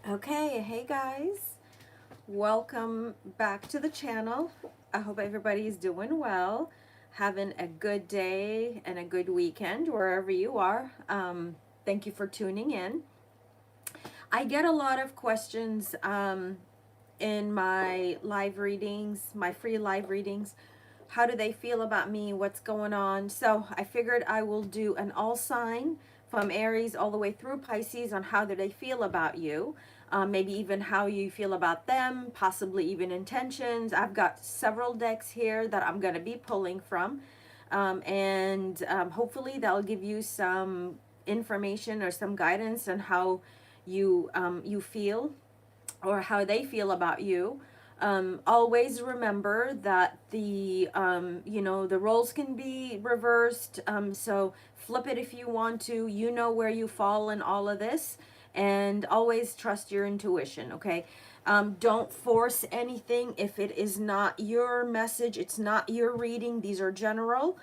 Okay, hey guys, welcome back to the channel. I hope everybody's doing well, having a good day and a good weekend wherever you are. Thank you for tuning in. I get a lot of questions in my live readings, my free live readings. How do they feel about me? What's going on? So I figured I will do an all sign from Aries all the way through Pisces on how do they feel about you. Maybe even how you feel about them, possibly even intentions. I've got several decks here that I'm going to be pulling from. And hopefully that'll give you some information or some guidance on how you feel or how they feel about you. Always remember that the roles can be reversed. So flip it if you want to. You know where you fall in all of this, and always trust your intuition. Okay. Don't force anything if it is not your message. It's not your reading. These are general.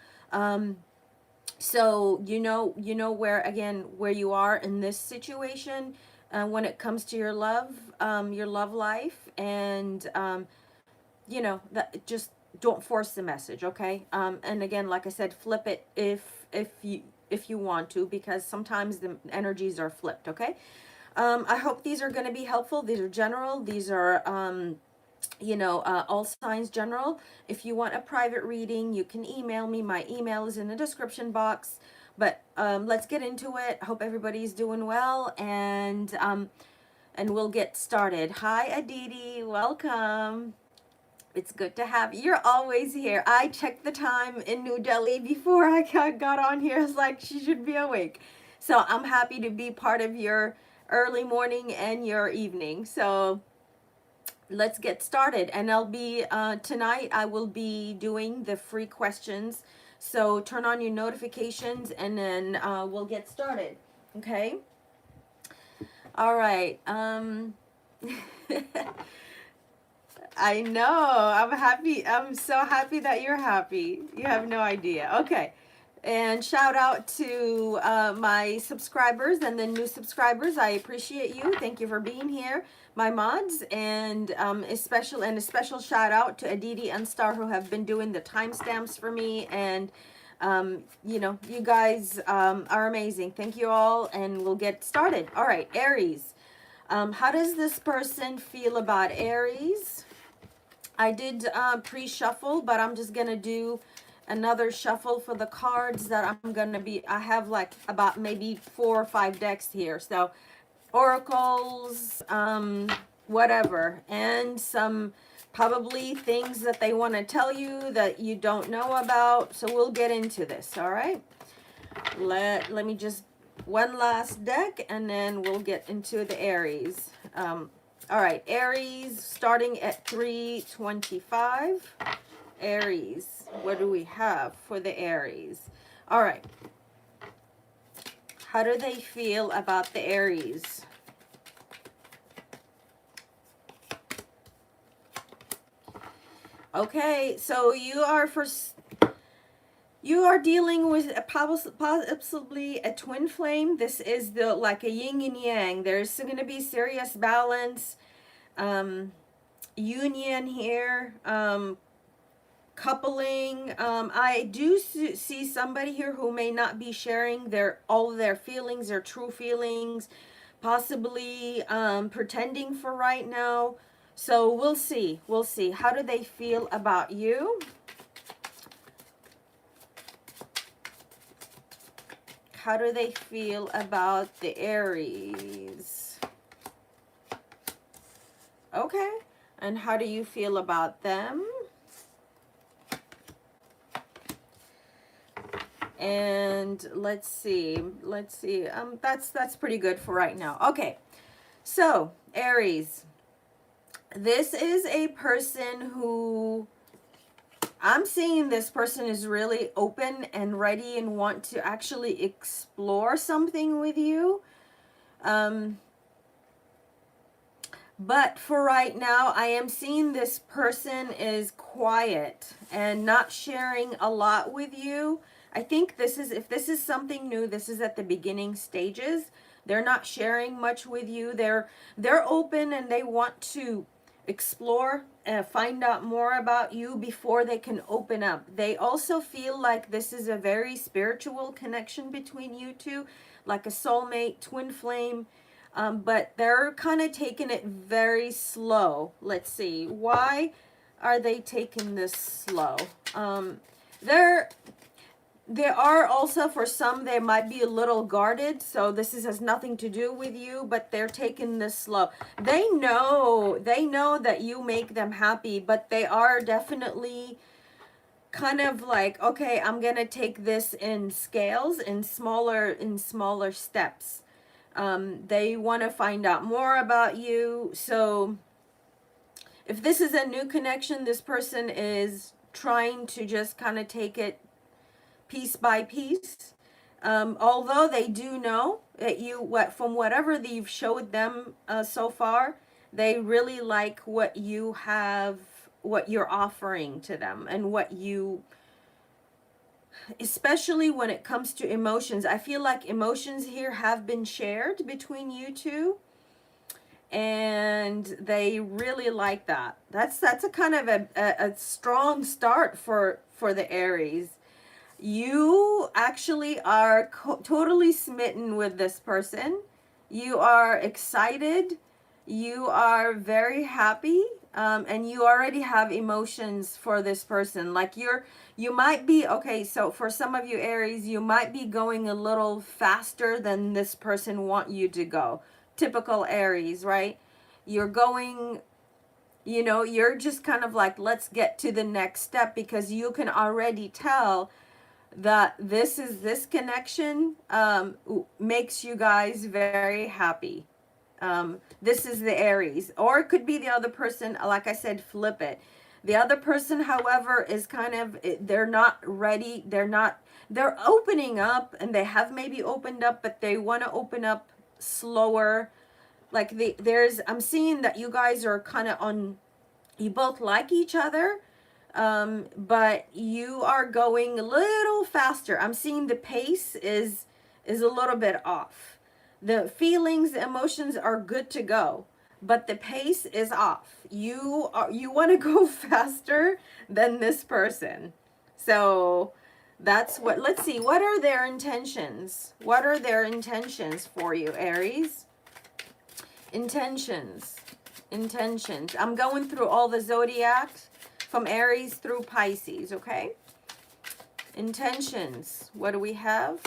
So where you are in this situation when it comes to your love life, and that just don't force the message, okay? And again, like I said, flip it if you want to, because sometimes the energies are flipped, okay? I hope these are going to be helpful. These are general. These are all signs general. If you want a private reading, you can email me. My email is in the description box. But let's get into it. Hope everybody's doing well, and we'll get started. Hi Aditi, welcome. It's good to have you. You're always here. I checked the time in New Delhi before I got on here. I was like, she should be awake. So I'm happy to be part of your early morning and your evening. So let's get started. And I'll be tonight I will be doing the free questions, so turn on your notifications, and then we'll get started. Okay. All right. I know, I'm happy. I'm so happy that you're happy. You have no idea. Okay. And shout out to my subscribers and the new subscribers. I appreciate you. Thank you for being here, my mods, and a special shout out to Aditi and Star, who have been doing the timestamps for me. And you guys are amazing. Thank you all, and we'll get started. All right, Aries. How does this person feel about Aries? I did pre-shuffle, but I'm just gonna do another shuffle for the cards that I have like about maybe 4 or 5 decks here. So oracles, whatever, and some probably things that they want to tell you that you don't know about. So we'll get into this, all right? Let me just one last deck, and then we'll get into the Aries. All right, Aries, starting at 325. Aries, what do we have for the Aries? All right. How do they feel about the Aries? Okay, so you are dealing with possibly a twin flame. This is like a yin and yang. There's going to be serious balance, union here, coupling. I do see somebody here who may not be sharing all of their feelings, their true feelings, possibly pretending for right now. So we'll see. We'll see. How do they feel about you? How do they feel about the Aries? Okay. And how do you feel about them? And let's see. That's pretty good for right now. Okay. So, Aries. This is a person who I'm seeing this person is really open and ready and want to actually explore something with you. But for right now, I am seeing this person is quiet and not sharing a lot with you. I think if this is something new, this is at the beginning stages. They're not sharing much with you. They're open and they want to explore and find out more about you before they can open up. They also feel like this is a very spiritual connection between you two, like a soulmate, twin flame. But they're kind of taking it very slow. Let's see. Why are they taking this slow? They're There are also, for some, they might be a little guarded, so has nothing to do with you, but they're taking this slow. They know that you make them happy, but they are definitely kind of like, okay, I'm gonna take this in scales, in smaller steps. They want to find out more about you. So if this is a new connection, this person is trying to just kind of take it piece by piece. Although they do know that from whatever you've showed them so far, they really like what you have, what you're offering to them, and especially when it comes to emotions. I feel like emotions here have been shared between you two, and they really like that. That's a kind of a strong start for the Aries. You actually are totally smitten with this person. You are excited. You are very happy. And you already have emotions for this person. Like you might be, okay, so for some of you Aries, you might be going a little faster than this person want you to go. Typical Aries, right? You're going, you're just kind of like, let's get to the next step, because you can already tell that this connection makes you guys very happy. This is the Aries, or it could be the other person. Like I said, flip it. The other person, however, is kind of, they're not ready. They're opening up, and they have maybe opened up, but they want to open up slower. Like I'm seeing that you guys are kind of you both like each other. But you are going a little faster. I'm seeing the pace is a little bit off. The feelings, the emotions are good to go, but the pace is off. You want to go faster than this person. So that's let's see, what are their intentions? What are their intentions for you, Aries? Intentions. I'm going through all the zodiac from Aries through Pisces, okay? Intentions. What do we have?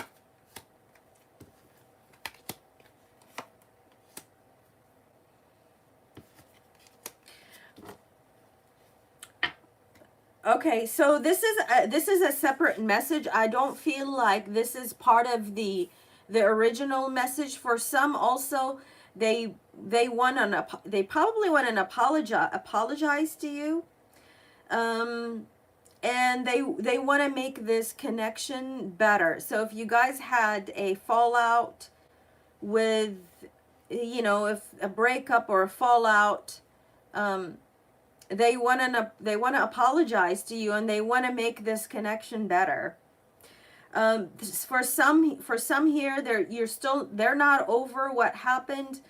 Okay, so this is a separate message. I don't feel like this is part of the original message. For some also, they probably want to apologize to you. And they want to make this connection better. So if you guys had a fallout with, if a breakup or a fallout, they want to apologize to you, and they want to make this connection better. For some here, they're not over what happened,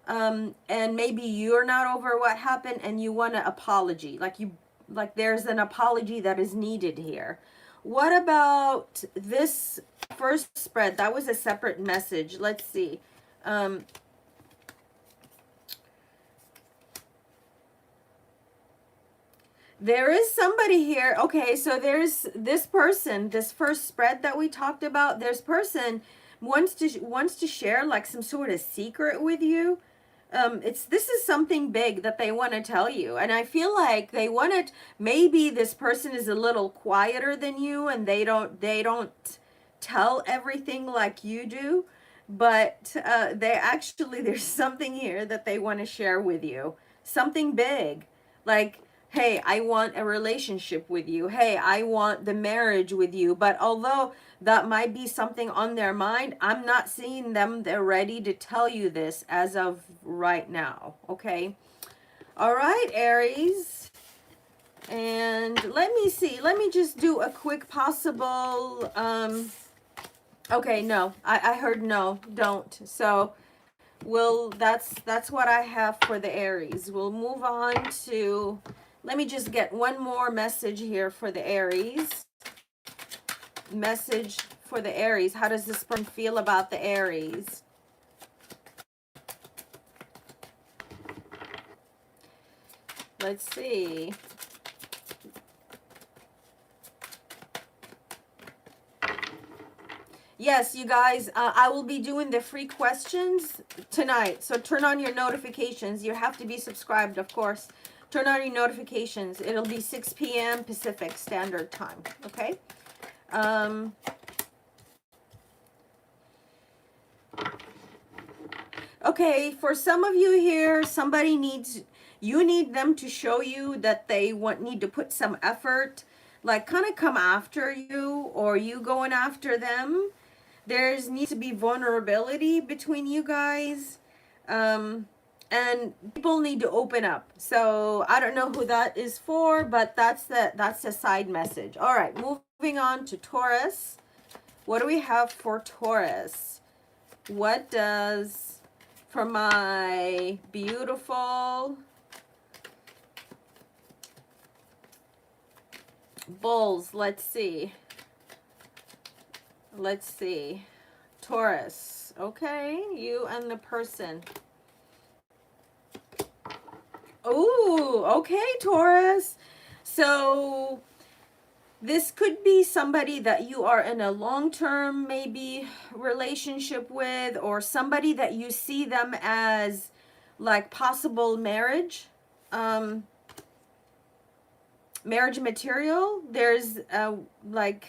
and maybe you're not over what happened, and you want an apology, like there's an apology that is needed here. What about this first spread? That was a separate message. Let's see. There is somebody here. Okay, so there's this person, this first spread that we talked about. This person wants to share like some sort of secret with you. This is something big that they want to tell you, and I feel like they want to. Maybe this person is a little quieter than you, and they don't tell everything like you do, but there's something here that they want to share with you. Something big, like, hey, I want a relationship with you. Hey, I want the marriage with you. But although that might be something on their mind, I'm not seeing they're ready to tell you this as of right now. Okay. All right, Aries. And let me see. Let me just do a quick possible. Okay, no. I heard no, don't. So That's what I have for the Aries. We'll move on to, let me just get one more message here for the Aries. Message for the Aries. How does this person feel about the Aries? Let's see. Yes, you guys, I will be doing the free questions tonight. So turn on your notifications. You have to be subscribed, of course. Turn on your notifications. It'll be 6 p.m. Pacific Standard Time. Okay? Okay, for some of you here, you need them to show you that they need to put some effort, like kind of come after you, or you going after them. Needs to be vulnerability between you guys. And people need to open up. So I don't know who that is for, but that's the side message. All right, moving on to Taurus. What do we have for Taurus? What does, for my beautiful bulls, let's see. Let's see. Taurus. Okay, you and the person. Oh, okay, Taurus. So this could be somebody that you are in a long-term maybe relationship with, or somebody that you see them as like possible marriage. Marriage material. There's like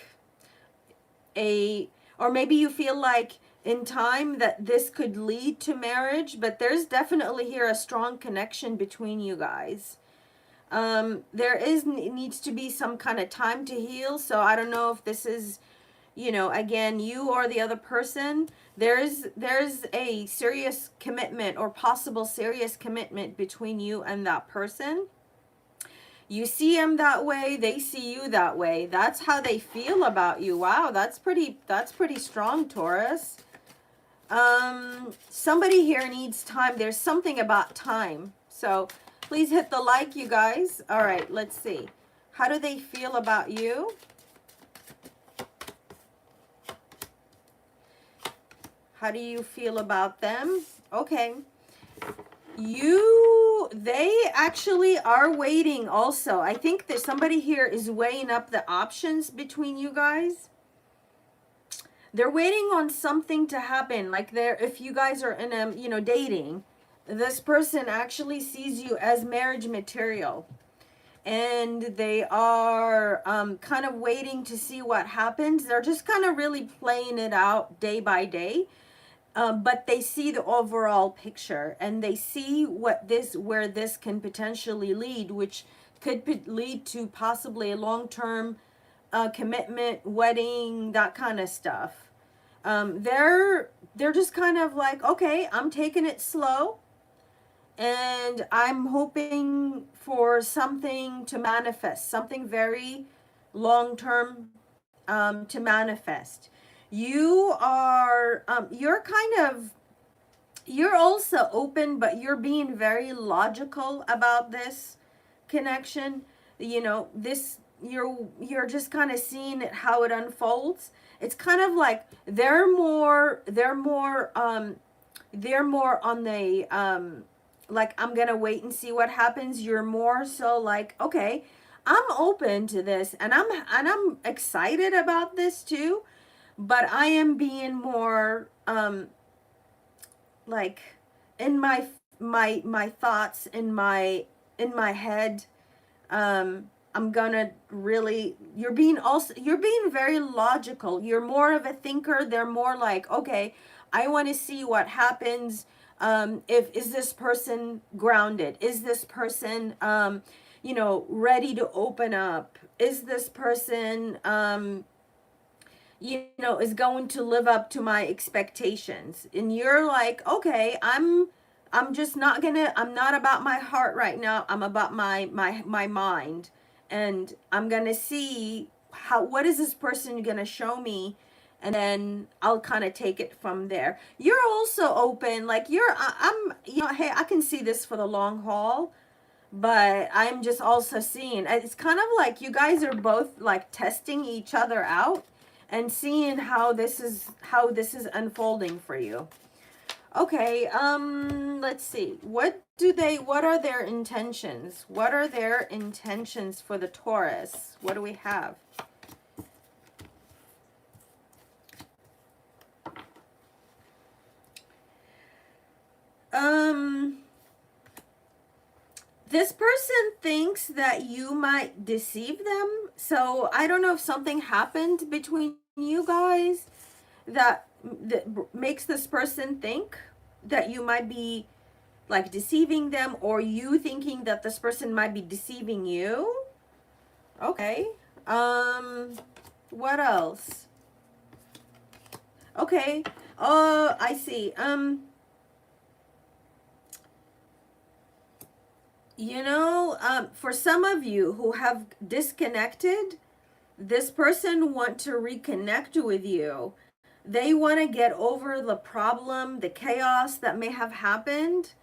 or maybe you feel like in time that this could lead to marriage, but there's definitely here a strong connection between you guys. Needs to be some kind of time to heal. So I don't know if this is, again, you or the other person. There's a serious commitment or possible serious commitment between you and that person. You see them that way, they see you that way. That's how they feel about you. Wow, that's pretty strong, Taurus. Somebody here needs time. There's something about time. So please hit the like, you guys. All right, let's see. How do they feel about you? How do you feel about them? Okay. They actually are waiting also. I think that somebody here is weighing up the options between you guys. They're waiting on something to happen. Like if you guys are in a, dating, this person actually sees you as marriage material. And they are kind of waiting to see what happens. They're just kind of really playing it out day by day. But they see the overall picture, and they see where this can potentially lead, which could lead to possibly a long-term commitment, wedding, that kind of stuff. They're just kind of like, okay, I'm taking it slow, and I'm hoping for something to manifest, something very long-term to manifest. You are, you're also open, but you're being very logical about this connection. You're just kind of seeing it, how it unfolds. It's kind of like they're more on the, like, I'm going to wait and see what happens. You're more so like, okay, I'm open to this, and I'm excited about this too. But I am being more like in my thoughts, in my head. I'm gonna really, you're being very logical. You're more of a thinker. They're more like, okay, I want to see what happens. Is this person grounded? Is this person ready to open up? Is this person is going to live up to my expectations? And you're like, okay, I'm not about my heart right now. I'm about my mind. And I'm gonna see what is this person gonna show me, and then I'll kind of take it from there. You're also open, like I'm, you know, hey, I can see this for the long haul, but I'm just also seeing, it's kind of like you guys are both like testing each other out and seeing how this is unfolding for you. Okay, let's see. What are their intentions? What are their intentions for the Taurus? What do we have? This person thinks that you might deceive them. So I don't know if something happened between you guys that makes this person think that you might be like deceiving them, or you thinking that this person might be deceiving you. Okay. What else? Okay. Oh, I see. You know, for some of you who have disconnected, this person want to reconnect with you. They want to get over the problem, the chaos that may have happened.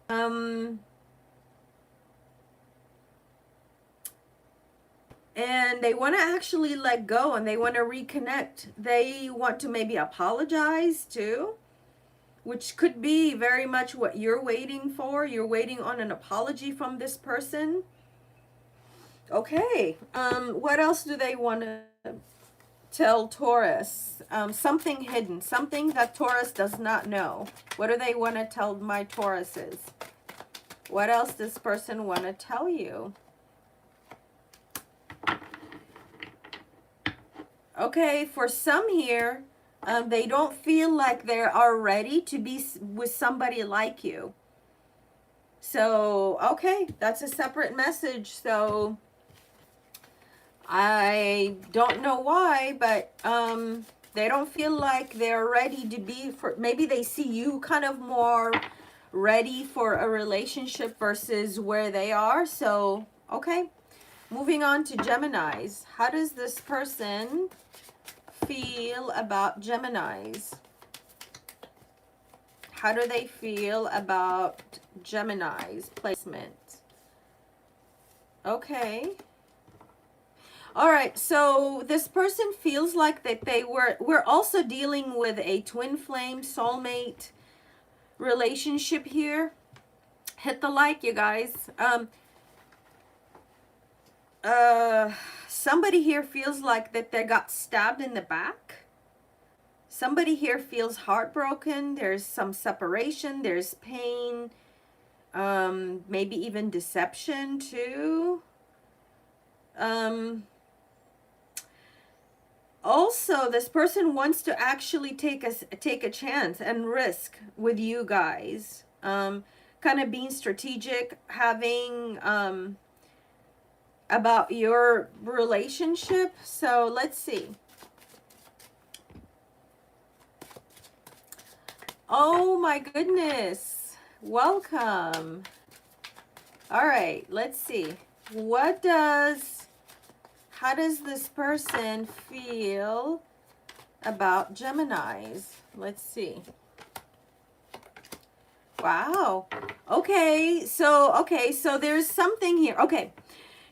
And they want to actually let go, and they want to reconnect. They want to maybe apologize too, which could be very much what you're waiting for. You're waiting on an apology from this person. Okay. What else do they want to tell Taurus? Something hidden, something that Taurus does not know. What do they want to tell my Tauruses? What else does this person want to tell you? Okay, for some here, they don't feel like they are ready to be with somebody like you. So, okay, that's a separate message. So, I don't know why, but they don't feel like they're ready to be for, maybe they see you kind of more ready for a relationship versus where they are. So, okay. Moving on to Geminis. How does this person feel about Geminis? How do they feel about Gemini's placement? Okay. All right, so this person feels like that we're also dealing with a twin flame soulmate relationship here. Hit the like, you guys. Somebody here feels like that they got stabbed in the back. Somebody here feels heartbroken. There's some separation. There's pain. Maybe even deception too. Also, this person wants to actually take a chance and risk with you guys. Kind of being strategic, having about your relationship. So let's see. Oh my goodness. Welcome. All right, let's see. How does this person feel about Geminis? Let's see. Wow. Okay, so there's something here. Okay.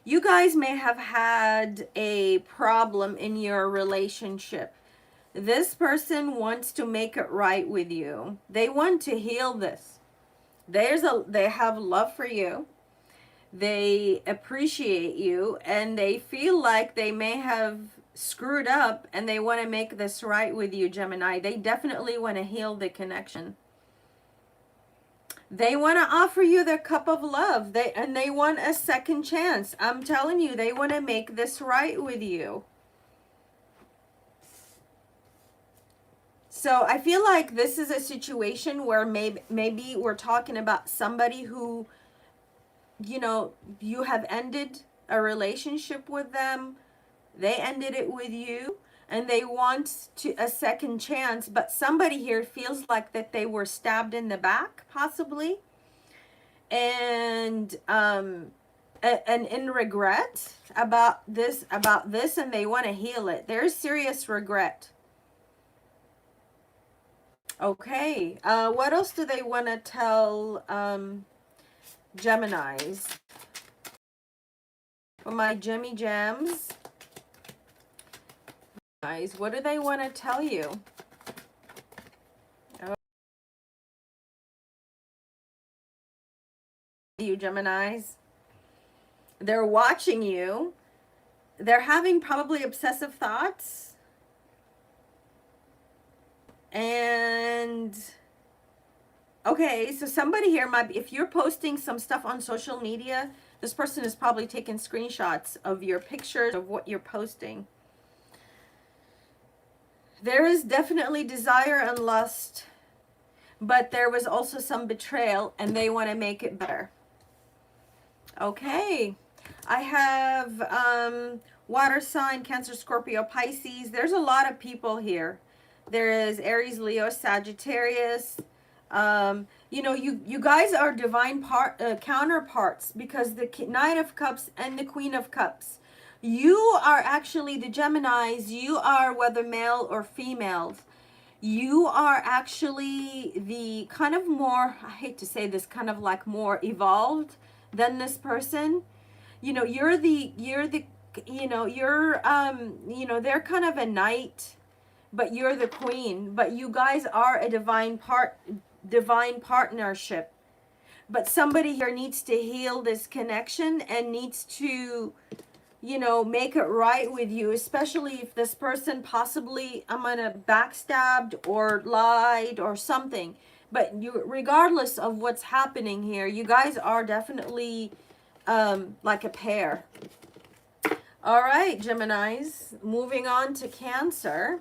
You guys may have had a problem in your relationship. This person wants to make it right with you. They want to heal this. They have love for you. They appreciate you, and they feel like they may have screwed up, and they want to make this right with you, Gemini. They definitely want to heal the connection. They want to offer you their cup of love. They want a second chance. I'm telling you, they want to make this right with you. So I feel like this is a situation where maybe we're talking about somebody who, you know, you have ended a relationship with them. They ended it with you, and they want a second chance, but somebody here feels like that they were stabbed in the back, possibly, and in regret about this, and they want to heal it. There's serious regret Okay. What else do they want to tell Geminis? For my Jimmy Jams, guys, what do they want to tell you? Oh, you Geminis. They're watching you. They're having probably obsessive thoughts. And okay, so somebody here might be, if you're posting some stuff on social media, this person is probably taking screenshots of your pictures of what you're posting. There is definitely desire and lust, but there was also some betrayal and they want to make it better. Okay. I have water sign, Cancer, Scorpio, Pisces. There's a lot of people here. There is Aries, Leo, Sagittarius. You know, you guys are divine counterparts, because the Knight of Cups and the Queen of Cups. You are actually the Geminis. You are, whether male or females, you are actually the kind of more, I hate to say this, kind of like more evolved than this person. You know, you're the you know, you're you know, they're kind of a knight, but you're the queen. But you guys are a divine partnership. But somebody here needs to heal this connection and needs to, you know, make it right with you, especially if this person possibly, I'm gonna, backstabbed or lied or something. But you, regardless of what's happening here, you guys are definitely like a pair. All right, Geminis, moving on to Cancer.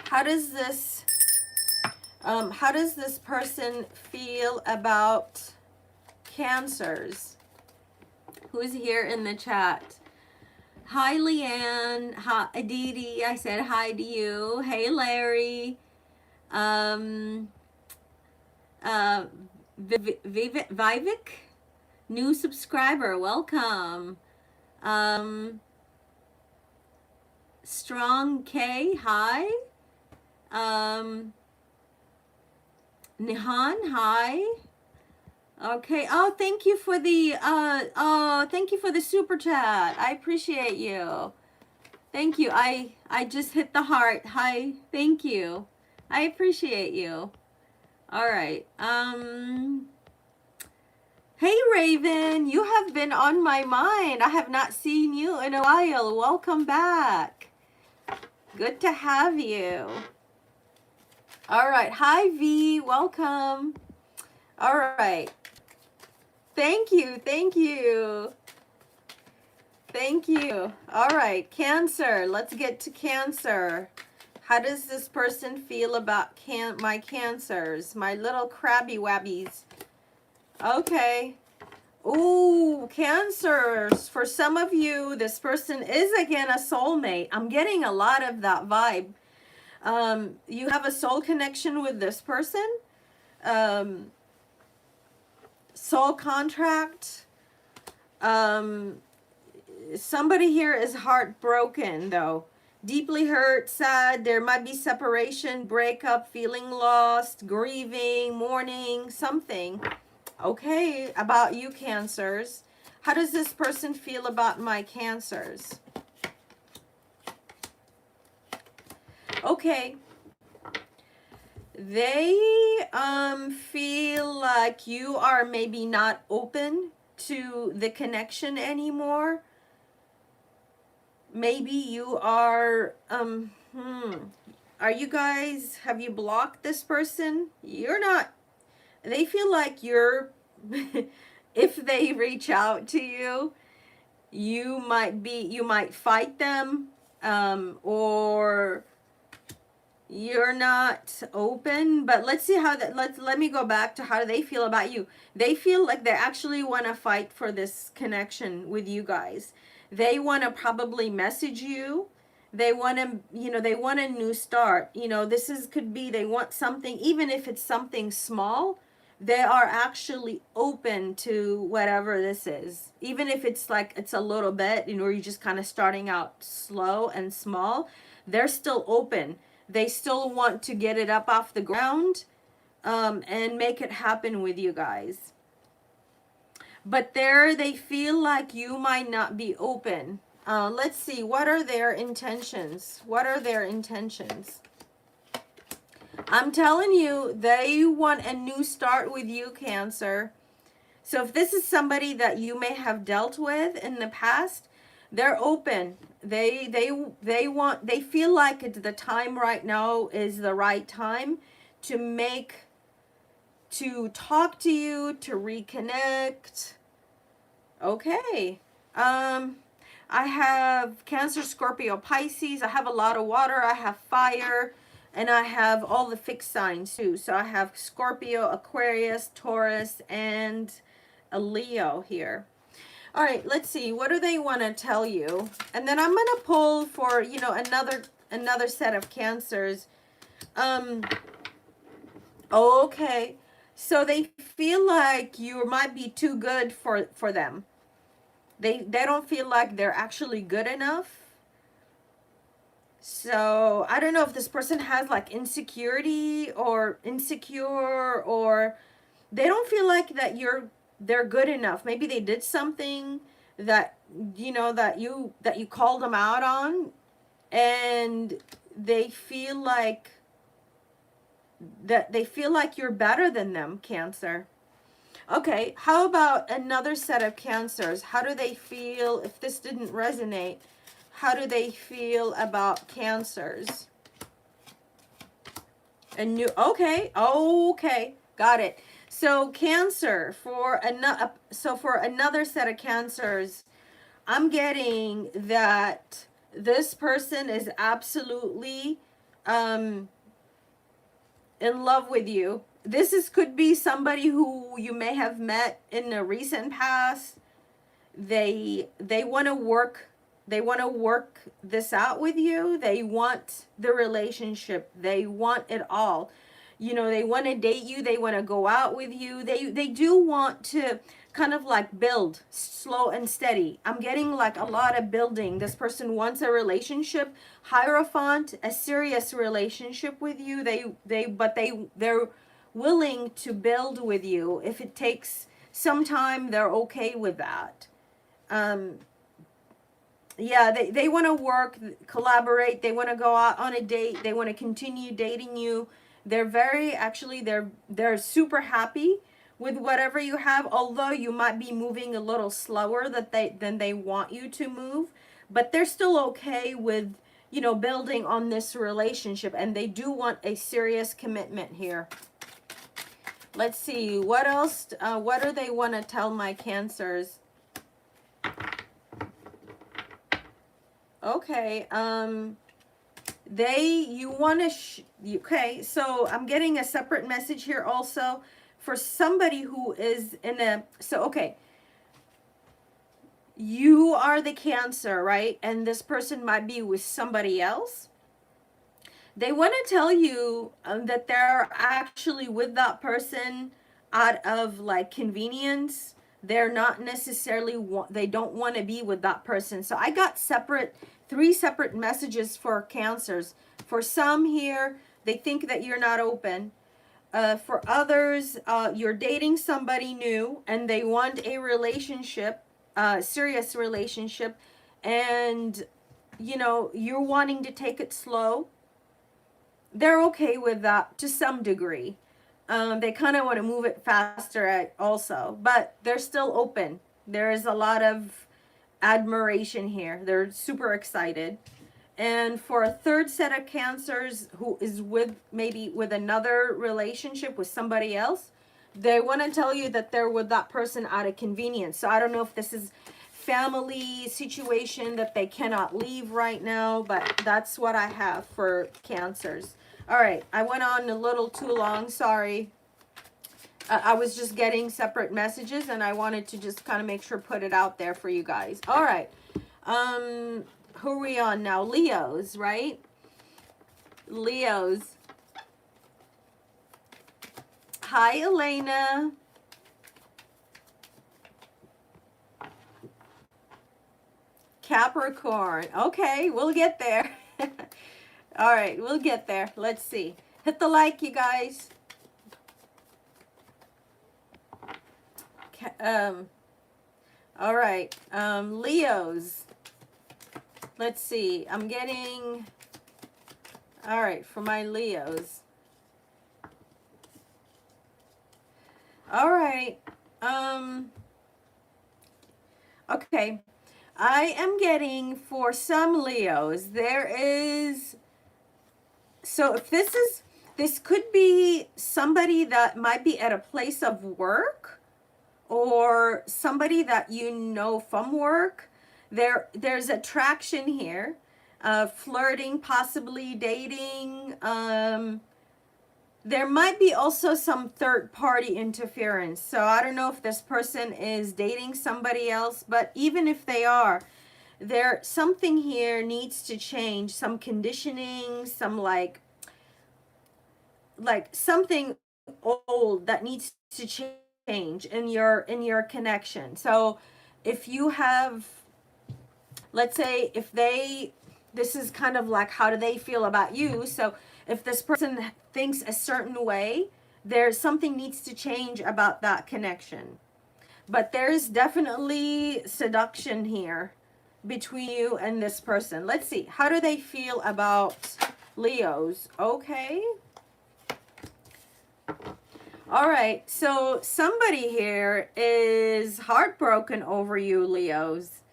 How does this person feel about Cancers? Who's here in the chat? Hi, Leanne. Hi, Aditi. I said hi to you. Hey, Larry. Vivek, new subscriber. Welcome. Strong K. Hi. Nihan. Hi. Okay. Oh, thank you for the thank you for the super chat. I appreciate you. Thank you. I just hit the heart. Hi. Thank you. I appreciate you. All right. Hey Raven, you have been on my mind. I have not seen you in a while. Welcome back. Good to have you. All right. Hi V. Welcome. All right. Thank you. Thank you. Thank you. All right. Cancer. Let's get to Cancer. How does this person feel about my Cancers? My little crabby wabbies. Okay. Ooh, Cancers. For some of you, this person is again a soulmate. I'm getting a lot of that vibe. You have a soul connection with this person. Soul contract. Somebody here is heartbroken though. Deeply hurt, sad. There might be separation, breakup, feeling lost, grieving, mourning, something. Okay, about you Cancers. How does this person feel about my Cancers? Okay. They feel like you are maybe not open to the connection anymore. Maybe you are are you guys, have you blocked this person? You're not, they feel like you're if they reach out to you, you might fight them, or you're not open. But let's see how that, let me go back to how do they feel about you. They feel like they actually want to fight for this connection with you guys. They want to probably message you. They want to, you know, they want a new start. You know, this is, could be, they want something, even if it's something small, they are actually open to whatever this is. Even if it's like, it's a little bit, you know, you're just kind of starting out slow and small, they're still open. They still want to get it up off the ground, and make it happen with you guys. But there, they feel like you might not be open. Let's see, what are their intentions? What are their intentions? I'm telling you, they want a new start with you, Cancer. So if this is somebody that you may have dealt with in the past, they're open. They feel like the time right now is the right time to talk to you, to reconnect. Okay. I have Cancer, Scorpio, Pisces. I have a lot of water. I have fire. And I have all the fixed signs too. So I have Scorpio, Aquarius, Taurus, and a Leo here. All right, let's see. What do they want to tell you? And then I'm going to pull for, you know, another set of Cancers. Okay. So they feel like you might be too good for them. They don't feel like they're actually good enough. So I don't know if this person has like insecurity or insecure, or they don't feel like they're good enough. Maybe they did something that, you know, that you called them out on, and they feel like you're better than them, Cancer. Okay, how about another set of Cancers? How do they feel if this didn't resonate? How do they feel about Cancers? Okay, got it. So Cancer, for another set of Cancers, I'm getting that this person is absolutely in love with you. Could be somebody who you may have met in the recent past. They want to work this out with you. They want the relationship. They want it all. You know, they want to date you. They want to go out with you. They do want to kind of like build slow and steady. I'm getting like a lot of building. This person wants a relationship, Hierophant, a serious relationship with you. They're willing to build with you. If it takes some time, they're okay with that. Yeah, they want to work, collaborate. They want to go out on a date. They want to continue dating you. They're super happy with whatever you have, although you might be moving a little slower than they want you to move, but they're still okay with, you know, building on this relationship, and they do want a serious commitment here. Let's see, what else, what do they want to tell my Cancers? Okay, okay, so I'm getting a separate message here also for somebody who is okay, you are the Cancer, right? And this person might be with somebody else. They want to tell you that they're actually with that person out of like convenience. They're not necessarily, they don't want to be with that person. So I got three separate messages for Cancers. For some here, they think that you're not open. For others, you're dating somebody new and they want a relationship, serious relationship, and you know, you're wanting to take it slow. They're okay with that to some degree. They kind of want to move it faster also, but they're still open. There is a lot of admiration here. They're super excited. And for a third set of Cancers who is maybe with another relationship with somebody else, they want to tell you that they're with that person out of convenience. So I don't know if this is family situation that they cannot leave right now, but that's what I have for Cancers. All right, I went on a little too long, sorry. I was just getting separate messages and I wanted to just kind of make sure put it out there for you guys. All right, who are we on now? Leos, right? Leos. Hi, Elena. Capricorn. Okay, we'll get there. All right, we'll get there. Let's see. Hit the like, you guys. All right, Leos. Let's see. I'm getting, all right, for my Leos. All right. Okay. I am getting for some Leos, there is, so if this could be somebody that might be at a place of work, or somebody that you know from work. There's attraction here, flirting, possibly dating. There might be also some third party interference. So I don't know if this person is dating somebody else, but even if they are, there something here needs to change, some conditioning, some like something old that needs to change in your connection. So if you have, let's say, if they, this is kind of like, how do they feel about you? So if this person thinks a certain way, there's something needs to change about that connection. But there's definitely seduction here between you and this person. Let's see, how do they feel about Leos? Okay. All right, so somebody here is heartbroken over you, Leos.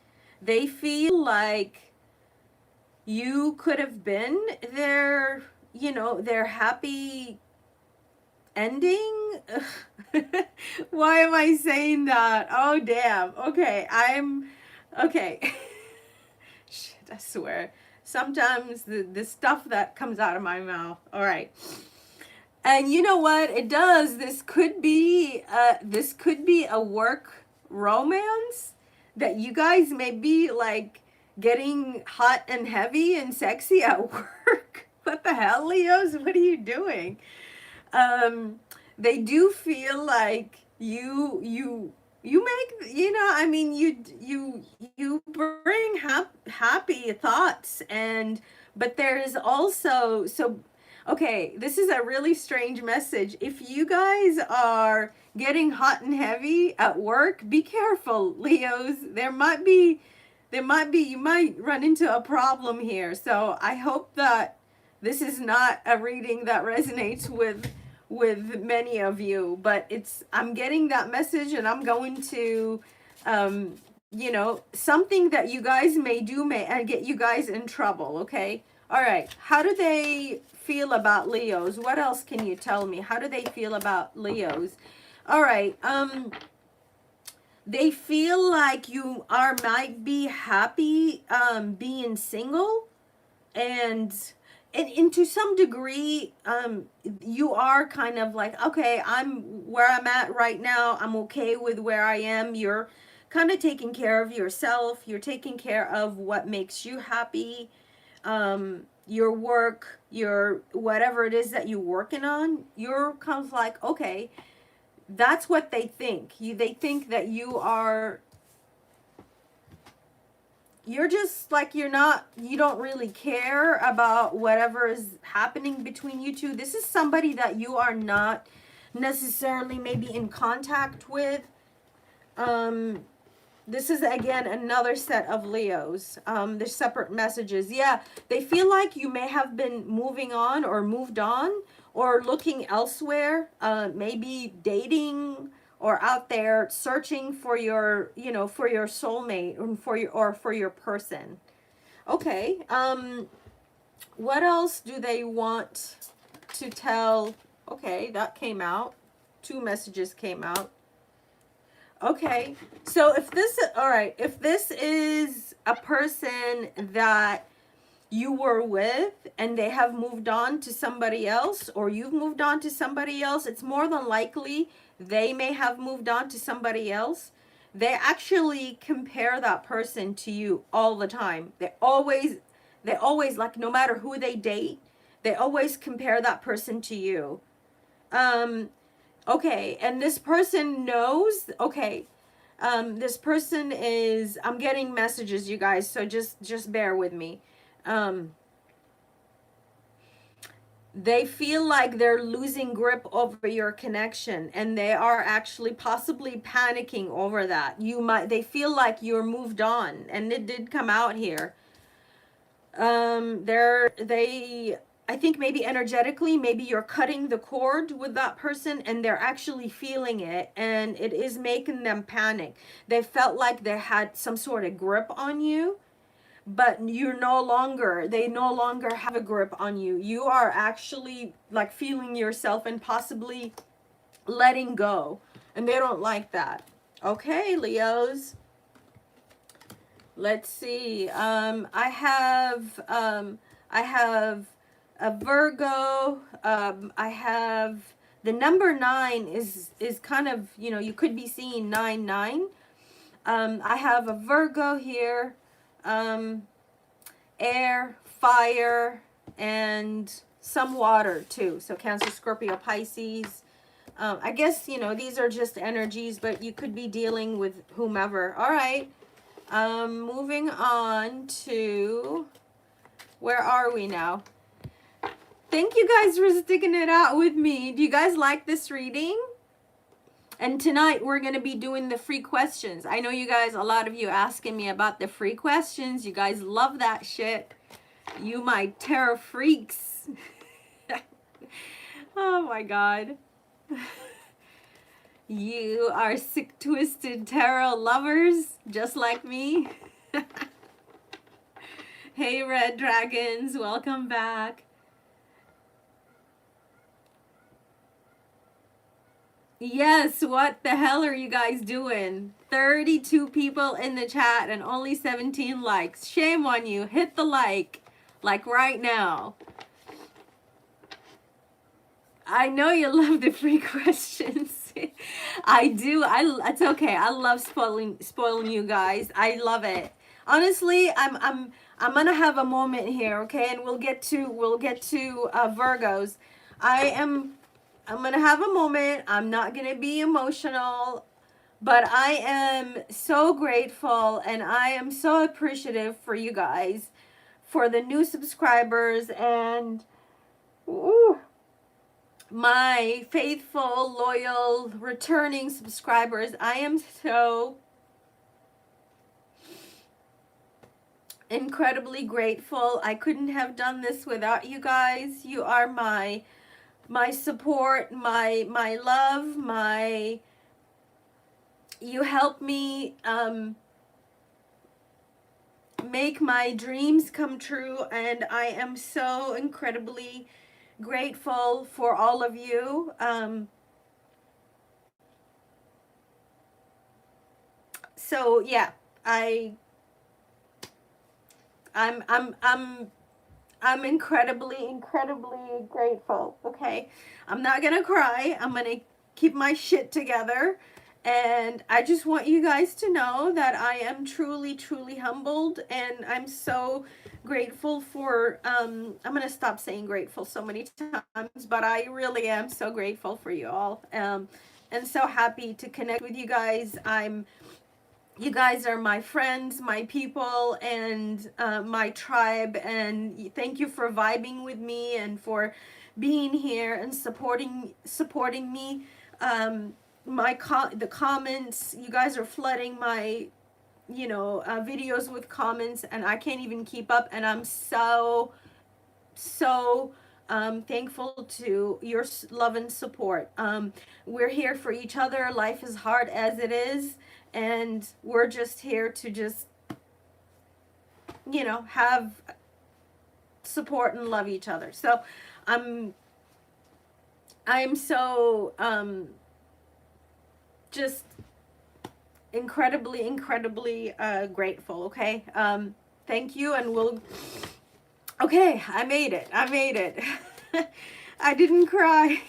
They feel like you could have been their, you know, their happy ending. Why am I saying that? Oh, damn. Okay, okay. Shit, I swear. Sometimes the stuff that comes out of my mouth. All right. And you know what it does? This could be a work romance that you guys may be like getting hot and heavy and sexy at work. What the hell, Leos? What are you doing? They do feel like you make, you know, I mean, you bring happy thoughts, and but there is also, so okay, this is a really strange message. If you guys are getting hot and heavy at work, be careful, Leos. There might be, you might run into a problem here. So I hope that this is not a reading that resonates with many of you, but I'm getting that message, and I'm going to, you know, something that you guys may do may get you guys in trouble. Okay. All right. How do they feel about Leos? What else can you tell me? How do they feel about Leos? All right. They feel like you might be happy being single, and to some degree, you are kind of like, okay, I'm where I'm at right now. I'm okay with where I am. You're kind of taking care of yourself. You're taking care of what makes you happy. Your work, your whatever it is that you're working on, you're kind of like, okay, that's what they think. They think that you're just like, you don't really care about whatever is happening between you two. This is somebody that you are not necessarily maybe in contact with. This is, again, another set of Leos. There's separate messages. Yeah, they feel like you may have been moving on or moved on or looking elsewhere, maybe dating or out there searching for your, you know, for your soulmate or for your person. Okay. What else do they want to tell? Okay, that came out. 2 messages came out. Okay, so if this is a person that you were with and they have moved on to somebody else, or you've moved on to somebody else, it's more than likely they may have moved on to somebody else. They actually compare that person to you all the time. They always, like, no matter who they date, they always compare that person to you. Okay, and this person knows, okay, this person is, I'm getting messages, you guys, so just bear with me. They feel like they're losing grip over your connection, and they are actually possibly panicking over that. They feel like you're moved on, and it did come out here. They I think maybe energetically, maybe you're cutting the cord with that person and they're actually feeling it, and it is making them panic. They felt like they had some sort of grip on you, but they no longer have a grip on you. You are actually like feeling yourself and possibly letting go, and they don't like that. Okay, Leos. Let's see. I have a Virgo. I have the number 9 is kind of, you know, you could be seeing 9-9. I have a Virgo here. Air, fire, and some water too. So Cancer, Scorpio, Pisces. I guess, you know, these are just energies, but you could be dealing with whomever. All right. Moving on to, where are we now? Thank you guys for sticking it out with me. Do you guys like this reading? And tonight we're going to be doing the free questions. I know you guys, a lot of you asking me about the free questions. You guys love that shit. You my tarot freaks. Oh my God. You are sick, twisted tarot lovers, just like me. Hey, Red Dragons, welcome back. Yes, what the hell are you guys doing? 32 people in the chat and only 17 likes. Shame on you. Hit the like right now. I know you love the free questions. I do. It's okay. I love spoiling you guys. I love it. Honestly, I'm gonna have a moment here, okay? And we'll get to Virgos. I'm gonna have a moment. I'm not gonna be emotional, but I am so grateful and I am so appreciative for you guys, for the new subscribers, and ooh, my faithful, loyal, returning subscribers. I am so incredibly grateful. I couldn't have done this without you guys. You are my support, my love, you help me make my dreams come true, and I am so incredibly grateful for all of you. So yeah, I'm incredibly grateful. Okay, I'm not gonna cry. I'm gonna keep my shit together, and I just want you guys to know that I am truly humbled, and I'm so grateful for I'm gonna stop saying grateful so many times, but I really am so grateful for you all, and so happy to connect with you guys. You guys are my friends, my people, and my tribe, and thank you for vibing with me and for being here and supporting me. The comments, you guys are flooding my videos with comments, and I can't even keep up, and I'm so thankful to your love and support. We're here for each other. Life is hard as it is, and we're just here to just have support and love each other. So I'm so just incredibly grateful. Okay, thank you, and okay, I made it. I didn't cry.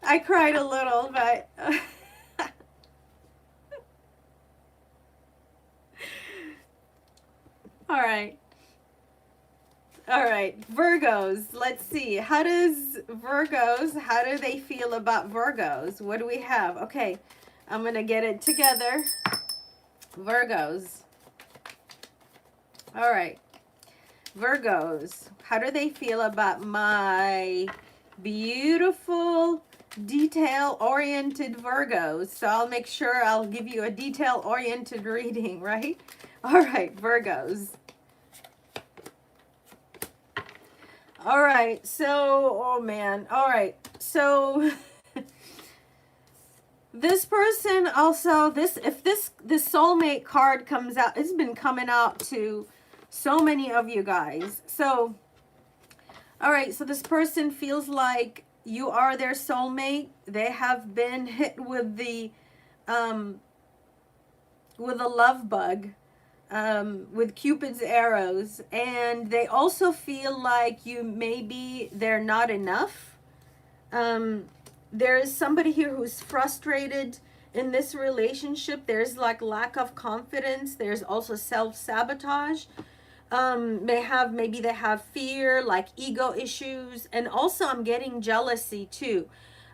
I cried a little, but all right. Virgos, let's see. How do they feel about Virgos? What do we have? Okay, I'm going to get it together. Virgos. All right. Virgos, How do they feel about my beautiful detail-oriented Virgos? So I'll make sure I'll give you a detail-oriented reading, right? All right, Virgos. All right, so, oh man, all right, so this person also, if this soulmate card comes out, it's been coming out to so many of you guys. So, all right, so this person feels like you are their soulmate. They have been hit with the love bug, with Cupid's arrows, and they also feel like they're not enough. There is somebody here who's frustrated in this relationship. There's like lack of confidence. There's also self-sabotage. Maybe they have fear, like ego issues, and also I'm getting jealousy too.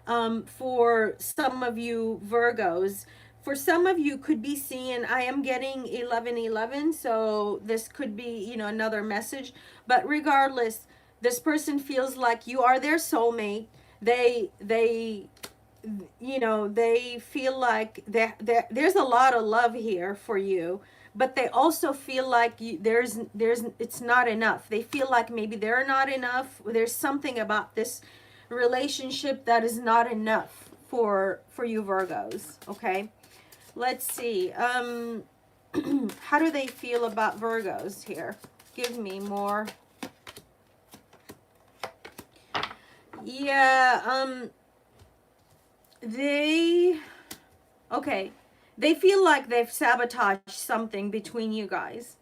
For some of you Virgos, for some of you could be seeing, I am getting 1111, so this could be, you know, another message. But regardless, this person feels like you are their soulmate. They you know, they feel like there's a lot of love here for you, but they also feel like it's not enough. They feel like maybe they're not enough. There's something about this relationship that is not enough for you Virgos. Okay, let's see. How do they feel about Virgos here? Give me more. Yeah, they feel like they've sabotaged something between you guys.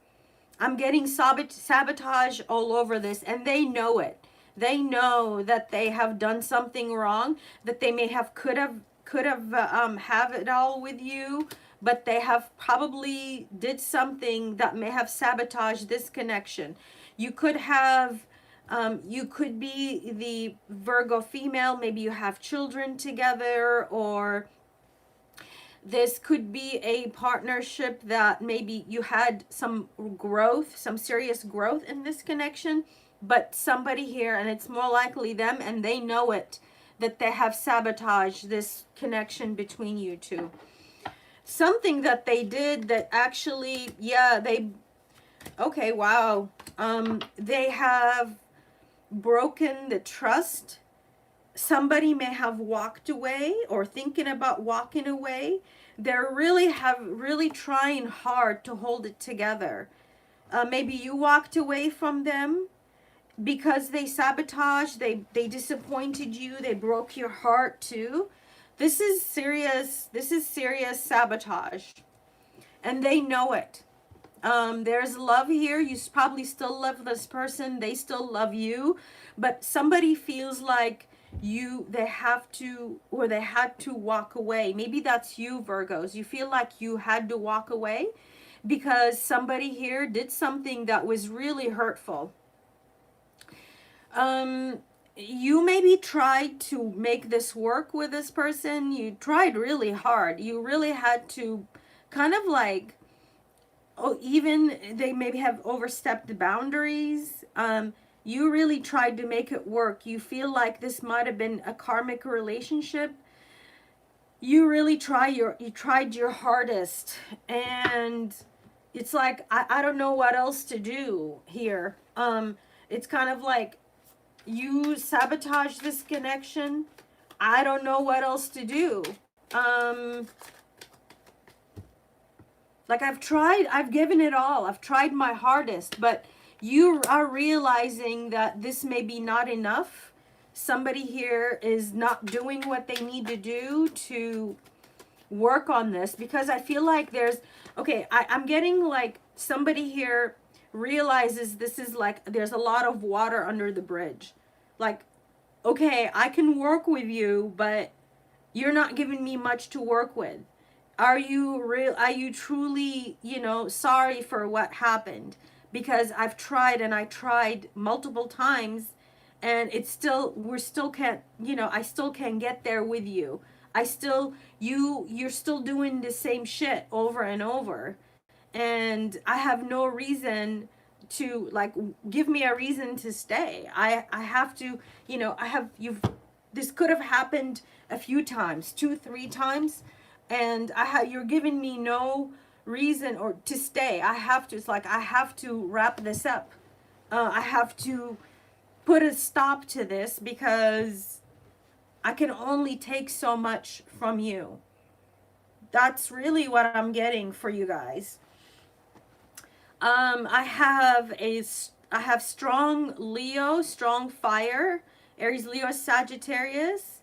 I'm getting sabotage all over this, and they know it. They know that they have done something wrong, that they may have could have have it all with you, but they have probably did something that may have sabotaged this connection. You could have you could be the Virgo female, maybe you have children together, or this could be a partnership that maybe you had some growth, some serious growth in this connection, but somebody here, and it's more likely them, and they know it, that they have sabotaged this connection between you two. Something that they did that actually, yeah, okay, wow. They have broken the trust. Somebody may have walked away or thinking about walking away. They're really trying hard to hold it together. Maybe you walked away from them because they sabotaged, they disappointed you, they broke your heart too. This is serious sabotage, and they know it. There's love here. You probably still love this person. They still love you, but somebody feels like they had to walk away. Maybe that's you Virgos. You feel like you had to walk away because somebody here did something that was really hurtful. You maybe tried to make this work with this person. You tried really hard. You really had to kind of like, even they maybe have overstepped the boundaries. You really tried to make it work. You feel like this might have been a karmic relationship. You really tried your hardest, and it's like I don't know what else to do here. It's kind of like you sabotage this connection. I don't know what else to do. Like I've given it all. I've tried my hardest, but you are realizing that this may be not enough. Somebody here is not doing what they need to do to work on this, because I feel like I'm getting like somebody here realizes this is like there's a lot of water under the bridge. Like, okay, I can work with you, but you're not giving me much to work with. Are you truly, sorry for what happened? Because I've tried, and I tried multiple times, and I still can't get there with you. You're still doing the same shit over and over. And I have no reason to like give me a reason to stay. I have to, you know, this could have happened a few times, 2, 3 times, and you're giving me no reason or to stay. I have to, it's like I have to wrap this up. I have to put a stop to this because I can only take so much from you. That's really what I'm getting for you guys. I have strong Leo, strong fire, Aries, Leo, Sagittarius.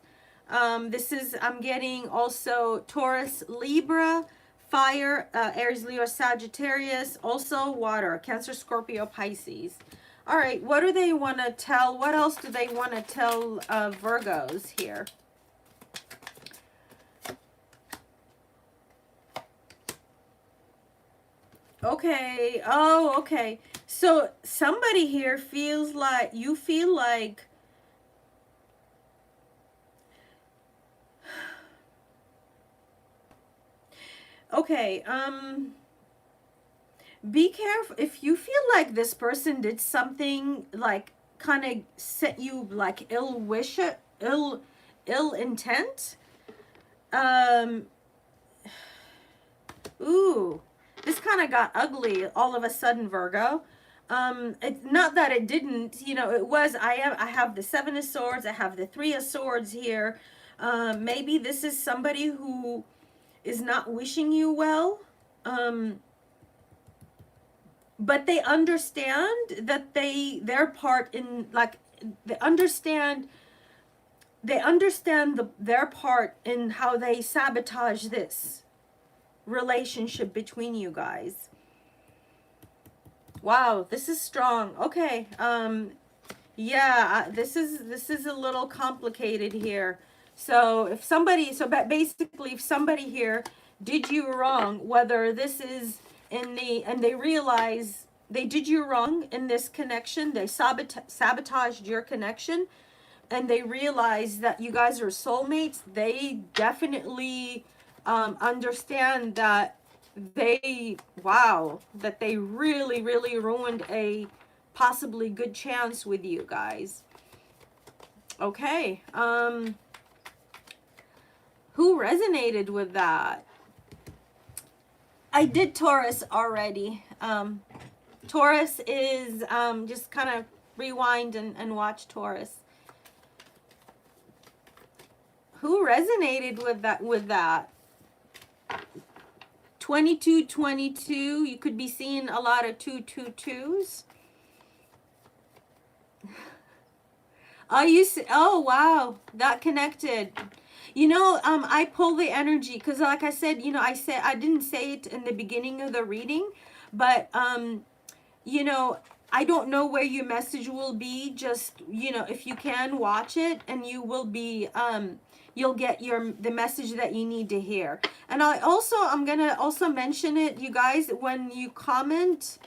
I'm getting also Taurus, Libra, fire, Aries, Leo, Sagittarius, also water, Cancer, Scorpio, Pisces. All right, what do they want to tell? What else do they want to tell Virgos here? Okay. Oh, okay. So somebody here feels like you feel like okay, be careful if you feel like this person did something like kind of sent you like ill intent. Um Ooh, this kind of got ugly all of a sudden, Virgo. It's not that it didn't, you know, it was, I have the Seven of Swords, I have the Three of Swords here. Maybe this is somebody who is not wishing you well. But they understand that their part in, like, they understand their part in how they sabotage this relationship between you guys. Wow, this is strong. Okay. Yeah, this is a little complicated here. So if somebody, basically if somebody here did you wrong, whether this is and they realize they did you wrong in this connection, they sabotaged your connection, and they realize that you guys are soulmates, they definitely understand that that they really, really ruined a possibly good chance with you guys. Okay. Who resonated with that? I did Taurus already. Taurus is, just kind of rewind and watch Taurus. Who resonated with that? 2222, you could be seeing a lot of 222s. Oh, wow, that connected. You know, I pull the energy because, like I said, you know, I didn't say it in the beginning of the reading, but you know, I don't know where your message will be. Just, you know, if you can watch it, and you will be you'll get the message that you need to hear. And I'm gonna also mention it, you guys, when you comment.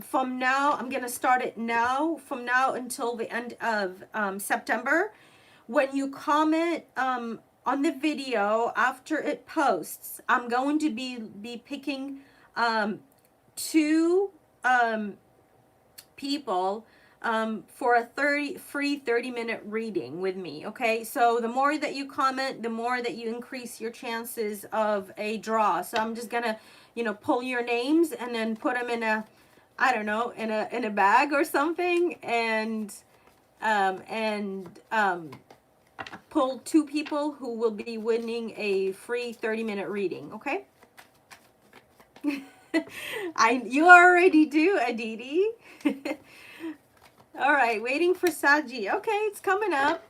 From now, I'm gonna start it now, from now until the end of September. When you comment on the video after it posts, I'm going to be picking 2 people for a free 30-minute reading with me. Okay, so the more that you comment, the more that you increase your chances of a draw. So I'm just gonna, you know, pull your names and then put them in a, I don't know, in a bag or something, and pull 2 people who will be winning a free 30-minute reading. Okay. You already do, Aditi. All right, waiting for Saji. Okay, it's coming up.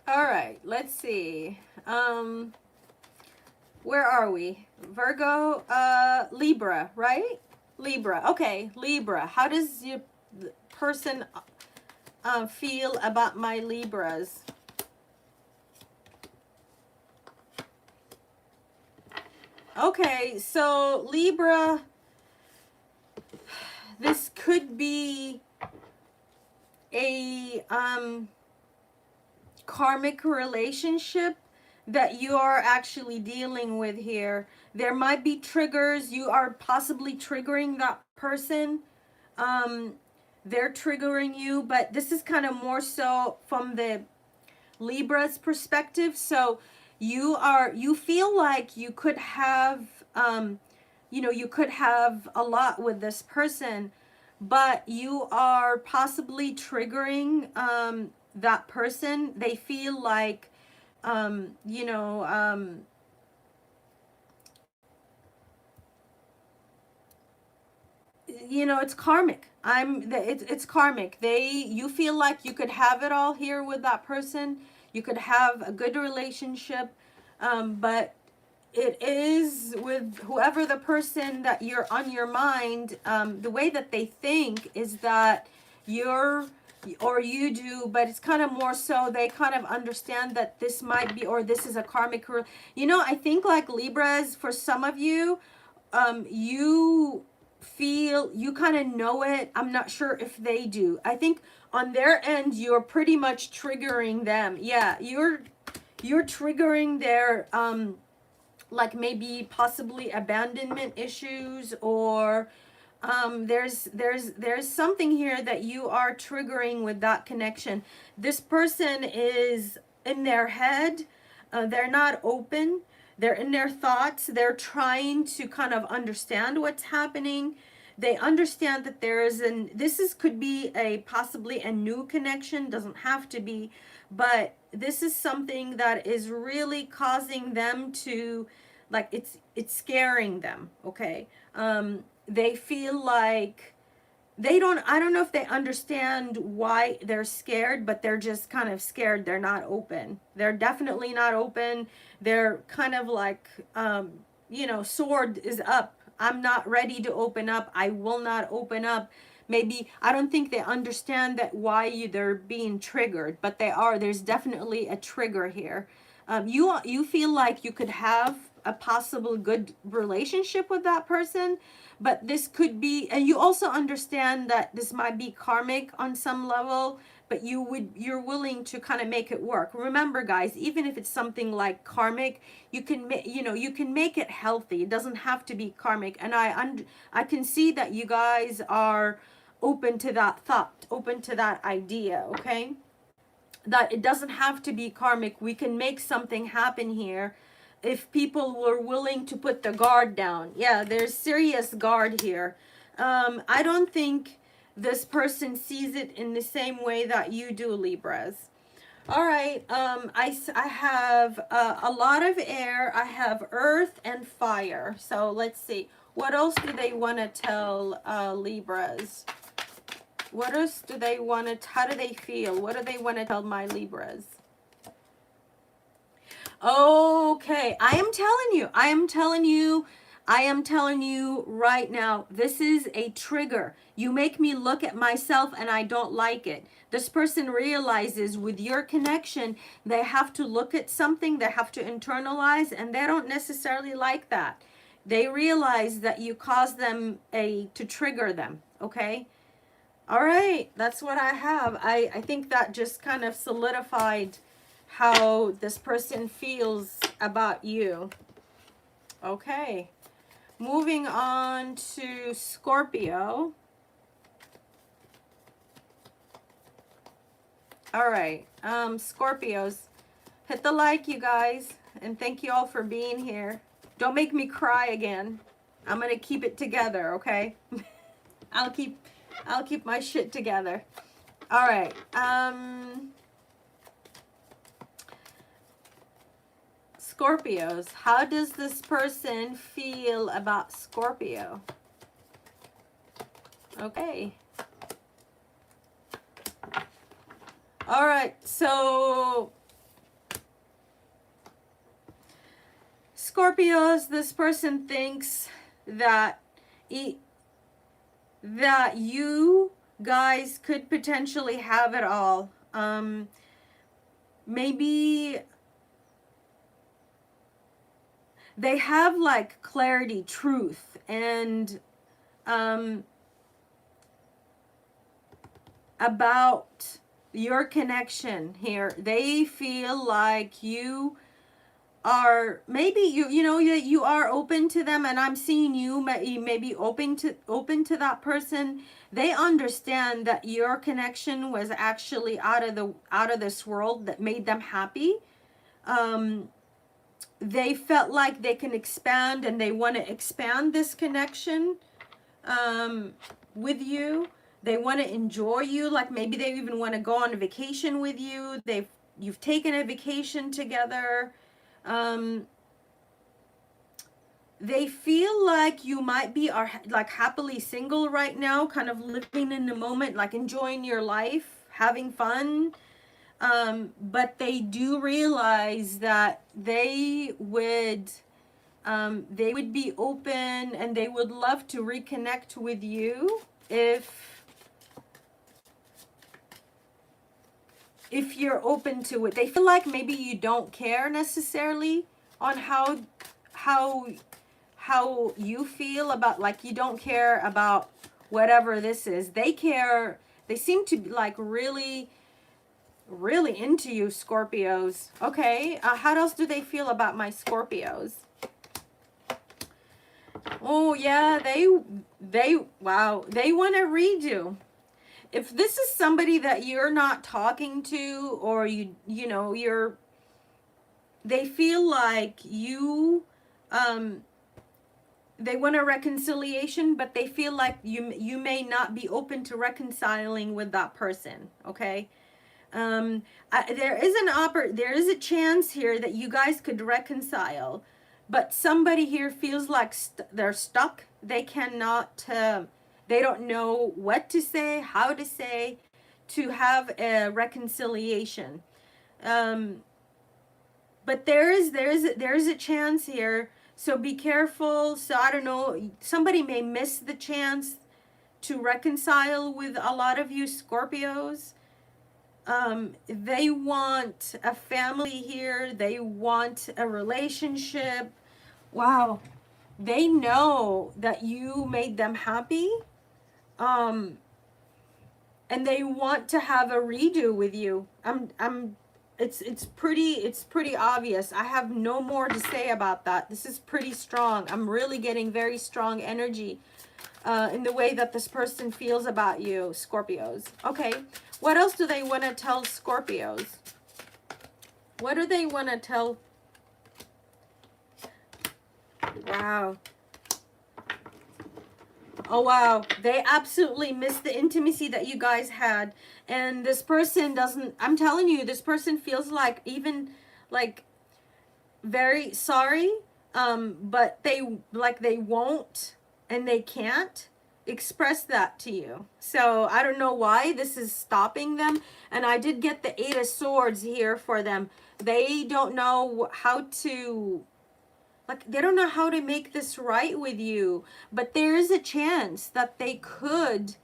All right, let's see. Where are we? Virgo, Libra, right? Libra. Okay, Libra. How does your person feel about my Libras? Okay, so Libra, this could be a karmic relationship that you are actually dealing with here. There might be triggers. You are possibly triggering that person. They're triggering you, but this is kind of more so from the Libra's perspective. So you feel like you could have, you know, you could have a lot with this person, but you are possibly triggering that person. They feel like, you know, it's karmic. It's karmic. You feel like you could have it all here with that person. You could have a good relationship, but it is with whoever the person that you're on your mind. The way that they think is that you do, but it's kind of more so they kind of understand that this might be, or this is a karmic. I think like Libras, for some of you, you feel, you kind of know it. I'm not sure if they do. I think on their end, you're pretty much triggering them. Yeah, you're triggering their like maybe possibly abandonment issues, or there's something here that you are triggering with that connection. This person is in their head. They're not open. They're in their thoughts. They're trying to kind of understand what's happening. They understand that could be possibly a new connection, doesn't have to be, but this is something that is really causing them to, like, it's scaring them, okay? They feel like I don't know if they understand why they're scared, but they're just kind of scared. They're not open. They're definitely not open. They're kind of like, sword is up. I'm not ready to open up. I will not open up. Maybe, I don't think they understand that why they're being triggered, but they are. There's definitely a trigger here. You feel like you could have a possible good relationship with that person, but this could be, and you also understand that this might be karmic on some level, but you're willing to kind of make it work. Remember, guys, even if it's something like karmic, you can make it healthy. It doesn't have to be karmic. And I can see that you guys are open to that thought, open to that idea, okay? That it doesn't have to be karmic. We can make something happen here if people were willing to put the guard down. Yeah, there's serious guard here. I don't think this person sees it in the same way that you do, Libras. All right, I have a lot of air. I have earth and fire. So let's see. What else do they want to tell Libras? What else do they want to, how do they feel? What do they want to tell my Libras? Okay, I am telling you right now, this is a trigger. You make me look at myself and I don't like it. This person realizes with your connection, they have to look at something, they have to internalize, and they don't necessarily like that. They realize that you cause them to trigger them, okay? All right, that's what I have. I think that just kind of solidified how this person feels about you. Okay, moving on to Scorpio. All right, Scorpios, hit the like, you guys, and thank you all for being here. Don't make me cry again. I'm gonna keep it together, okay? I'll keep my shit together. All right. Scorpios, how does this person feel about Scorpio? Okay. All right. So Scorpios, this person thinks that that you guys could potentially have it all. Maybe they have like clarity, truth, and about your connection here. They feel like you are, maybe you know that you are open to them, and I'm seeing you maybe open to that person. They understand that your connection was actually out of this world, that made them happy. They felt like they can expand, and they want to expand this connection with you. They want to enjoy you, like maybe they even want to go on a vacation with you. You've taken a vacation together. They feel like you might be like happily single right now, kind of living in the moment, like enjoying your life, having fun. But they do realize that they would be open, and they would love to reconnect with you if you're open to it. They feel like maybe you don't care necessarily on how you feel about, like you don't care about whatever this is. They care. They seem to be like really into you, Scorpios. Okay, how else do they feel about my Scorpios? Oh yeah, wow, they want to read you. If this is somebody that you're not talking to, or you know, they feel like you, they want a reconciliation, but they feel like you may not be open to reconciling with that person. Okay. There is a chance here that you guys could reconcile, but somebody here feels like they're stuck. They cannot, they don't know what to say, how to say, to have a reconciliation. But there is a chance here, so be careful. So I don't know, somebody may miss the chance to reconcile with a lot of you Scorpios. They want a family here. They want a relationship. Wow. They know that you made them happy. And they want to have a redo with you. It's pretty obvious. I have no more to say about that. This is pretty strong. I'm really getting very strong energy in the way that this person feels about you, Scorpios. Okay, what else do they want to tell Scorpios? What do they want to tell? Wow. Oh, wow. They absolutely missed the intimacy that you guys had. And this person doesn't, I'm telling you, this person feels like even like very sorry. But they won't, and they can't express that to you. So I don't know why this is stopping them. And I did get the 8 of Swords here for them. They don't know how to, like, they don't know how to make this right with you. But there is a chance that they could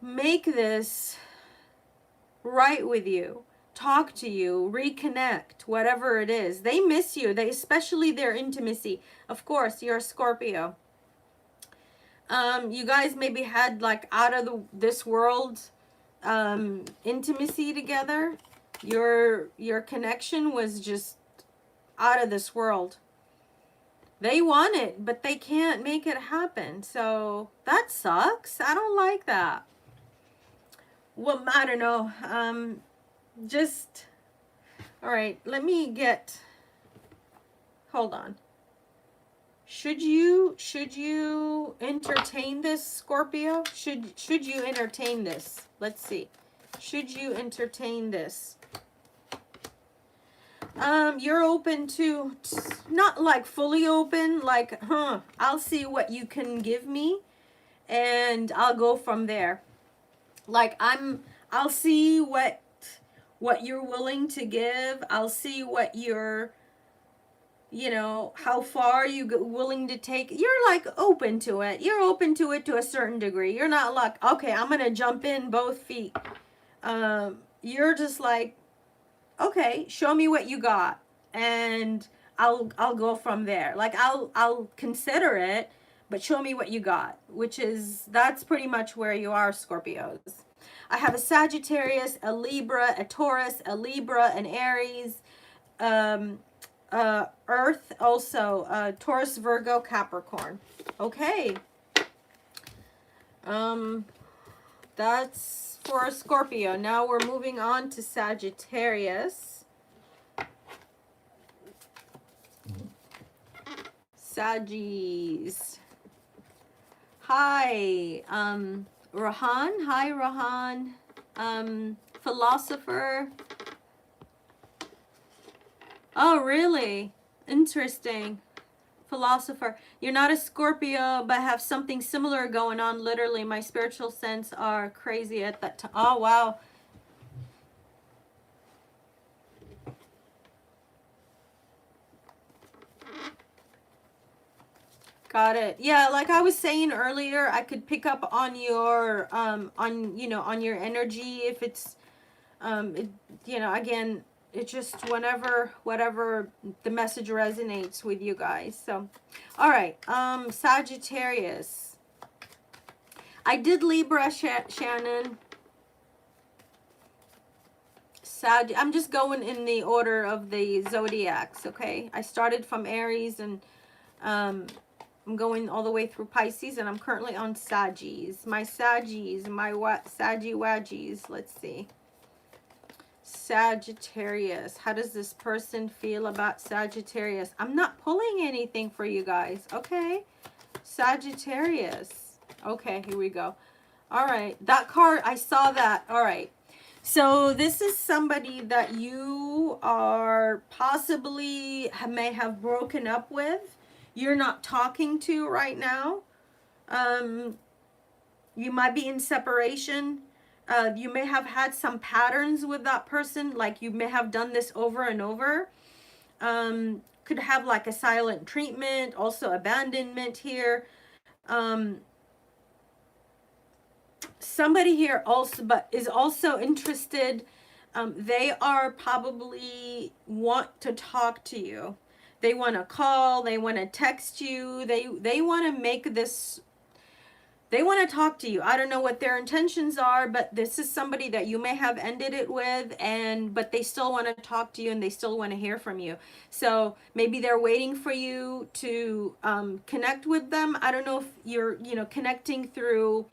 make this right with you. Talk to you, reconnect, whatever it is. They miss you. They, especially their intimacy. Of course, you're a Scorpio. You guys maybe had like out of this world intimacy together. Your connection was just out of this world. They want it, but they can't make it happen. So that sucks. I don't like that. Well, I don't know. Just, all right, let me get, hold on. Should you entertain this, Scorpio? Should you entertain this? Let's see. Should you entertain this? You're open to, not like fully open, like, I'll see what you can give me and I'll go from there. Like I'll see what you're willing to give. I'll see what you're, you know, how far you willing to take. You're like open to it. You're open to it to a certain degree. You're not like, okay, I'm going to jump in both feet. You're just like, okay, show me what you got and I'll go from there. Like I'll consider it, but show me what you got, which is, that's pretty much where you are, Scorpios. I have a Sagittarius, a Libra, a Taurus, a Libra, an Aries, Earth, also Taurus, Virgo, Capricorn. Okay. That's for Scorpio. Now we're moving on to Sagittarius. Saggies. Hi, Rahan. Hi, Rahan. Philosopher. Oh, really? Interesting. Philosopher. You're not a Scorpio, but have something similar going on. Literally, my spiritual sense are crazy at that time. Oh, wow. Got it. Yeah, like I was saying earlier, I could pick up on your on your energy if it's again, it's just whatever the message resonates with you guys. So, all right, Sagittarius. I did Libra, Shannon. I'm just going in the order of the zodiacs, okay? I started from Aries and I'm going all the way through Pisces, and I'm currently on Saggies. My Saggies, my Saggy Waggies. Let's see. Sagittarius. How does this person feel about Sagittarius? I'm not pulling anything for you guys. Okay. Sagittarius. Okay, here we go. All right. That card, I saw that. All right. So this is somebody that you are possibly may have broken up with. You're not talking to right now. You might be in separation. You may have had some patterns with that person, like you may have done this over and over. Could have like a silent treatment, also abandonment here. Somebody here also, but is also interested. They are probably want to talk to you. They want to call, they want to text you, they want to make this, they want to talk to you. I don't know what their intentions are, but this is somebody that you may have ended it with, but they still want to talk to you and they still want to hear from you. So maybe they're waiting for you to connect with them. I don't know if you're, connecting through,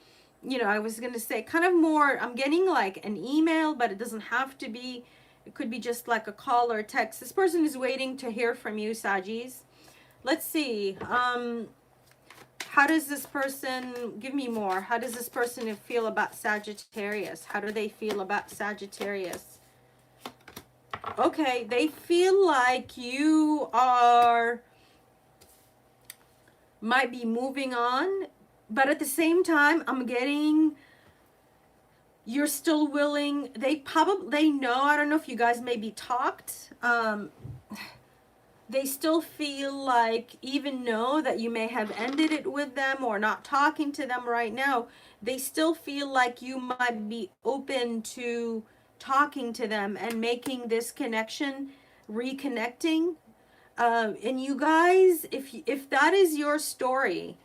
I was going to say kind of more, I'm getting like an email, but it doesn't have to be. It could be just like a call or a text. This person is waiting to hear from you, Saggies. Let's see. How does this person, give me more. How does this person feel about Sagittarius? How do they feel about Sagittarius? Okay, they feel like you might be moving on, but at the same time, I'm getting, you're still willing. They know, I don't know if you guys maybe talked. They still feel like, even know that you may have ended it with them or not talking to them right now, they still feel like you might be open to talking to them and making this connection, reconnecting. And you guys, if that is your story,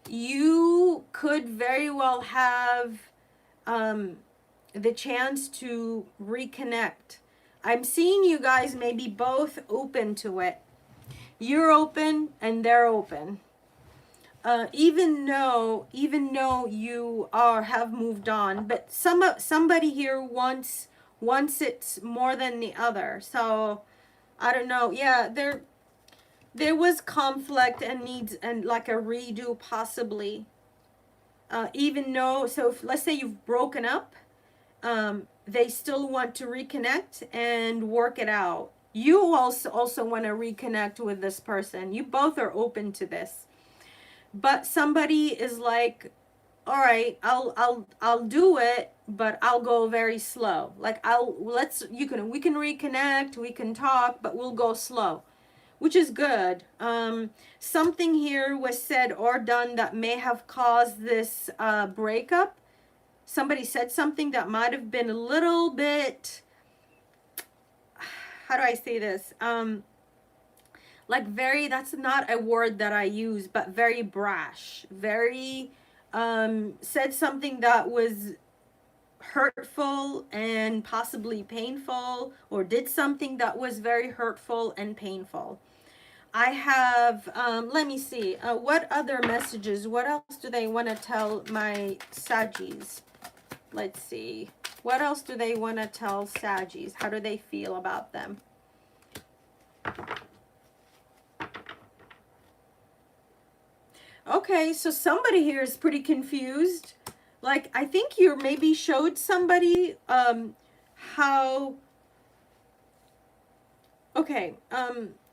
you could very well have the chance to reconnect. I'm seeing you guys maybe both open to it. You're open and they're open. Even though you have moved on, but somebody here wants it more than the other. So I don't know. Yeah, there was conflict and needs and like a redo possibly. Even though, so if, let's say you've broken up, they still want to reconnect and work it out. You also want to reconnect with this person. You both are open to this. But somebody is like, all right, I'll do it, but I'll go very slow. Like we can reconnect, we can talk, but we'll go slow, which is good. Something here was said or done that may have caused this breakup. Somebody said something that might have been a little bit, how do I say this? Like very, that's not a word that I use, but very brash, very, said something that was hurtful and possibly painful, or did something that was very hurtful and painful. I have, let me see, what other messages, what else do they want to tell my Saggies? Let's see. What else do they want to tell Saggies? How do they feel about them? Okay, so somebody here is pretty confused. Like, I think you maybe showed somebody how... Okay,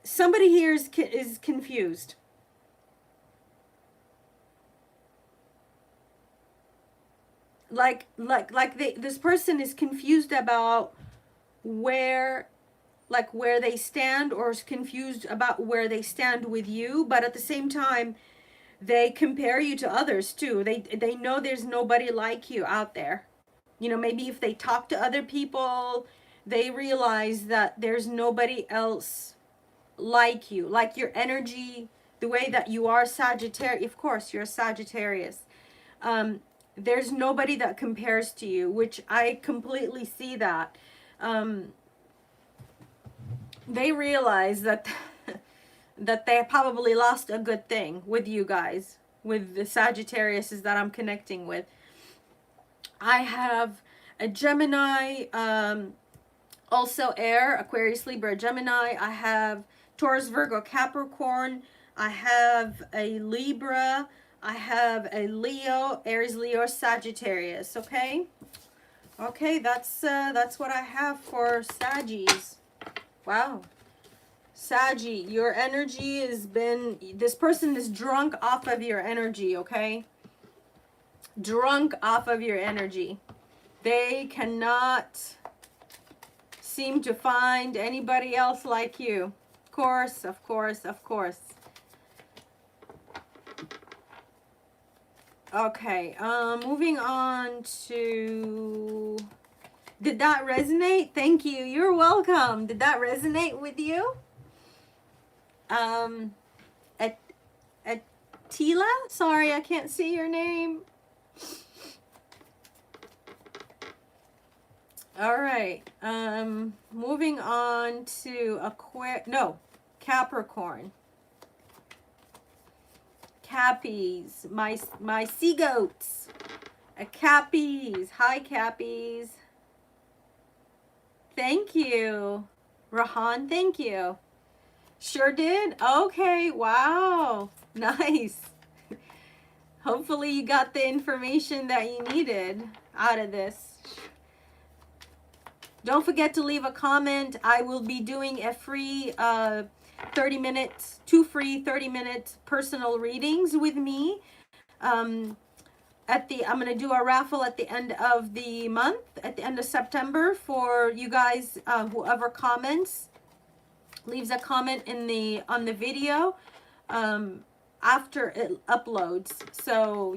somebody here is confused. This person is confused about where they stand, or is confused about where they stand with you, but at the same time they compare you to others too. They know there's nobody like you out there. You know, maybe if they talk to other people, they realize that there's nobody else like you, like your energy, the way that you are Sagittarius. Of course, you're a Sagittarius. There's nobody that compares to you, which I completely see that. They realize that that they probably lost a good thing with you guys, with the Sagittariuses that I'm connecting with. I have a Gemini, also air, Aquarius, Libra, Gemini. I have Taurus, Virgo, Capricorn. I have a Libra. I have a Leo, Aries, Leo, Sagittarius. Okay. Okay, that's what I have for Saggies. Wow. Saggy, your energy has been, this person is drunk off of your energy, okay? Drunk off of your energy. They cannot seem to find anybody else like you. Of course, of course, of course. Okay, moving on to... Did that resonate? Thank you. You're welcome. Did that resonate with you? Attila? Sorry, I can't see your name. All right. Moving on to Capricorn. Cappies, my sea goats. Cappies. Hi, Cappies. Thank you. Rahan, thank you. Sure did? Okay, wow. Nice. Hopefully you got the information that you needed out of this. Don't forget to leave a comment. I will be doing a free 30 minutes, 2 free 30-minute personal readings with me. I'm going to do a raffle at the end of the month, at the end of September, for you guys, whoever comments, leaves a comment on the video after it uploads. So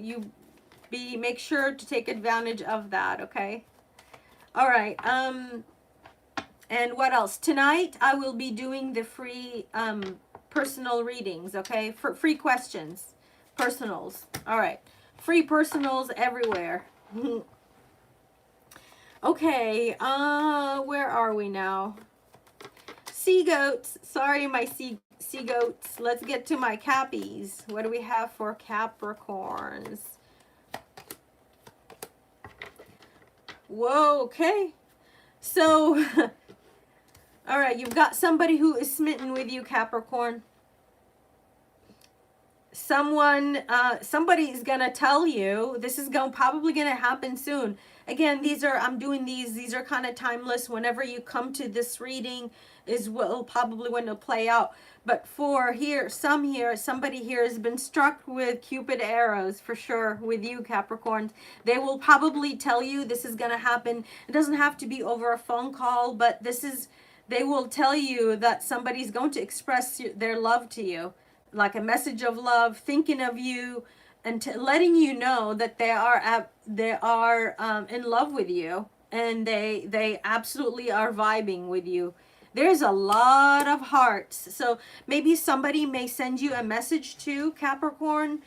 make sure to take advantage of that, okay? All right. And what else? Tonight I will be doing the free personal readings, okay? For free questions, personals. All right. Free personals everywhere. Okay, where are we now? Sea goats. Sorry, my sea goats. Let's get to my Cappies. What do we have for Capricorns? Whoa, okay. So, all right, you've got somebody who is smitten with you, Capricorn. Somebody is gonna tell you, this is probably gonna happen soon. Again, I'm doing these are kind of timeless. Whenever you come to this reading is probably when it'll play out. But for somebody here has been struck with Cupid arrows for sure with you, Capricorns. They will probably tell you this is gonna happen. It doesn't have to be over a phone call, but they will tell you that somebody's going to express their love to you. Like a message of love, thinking of you, and letting you know that they are in love with you, and they absolutely are vibing with you. There's a lot of hearts. So maybe somebody may send you a message to Capricorn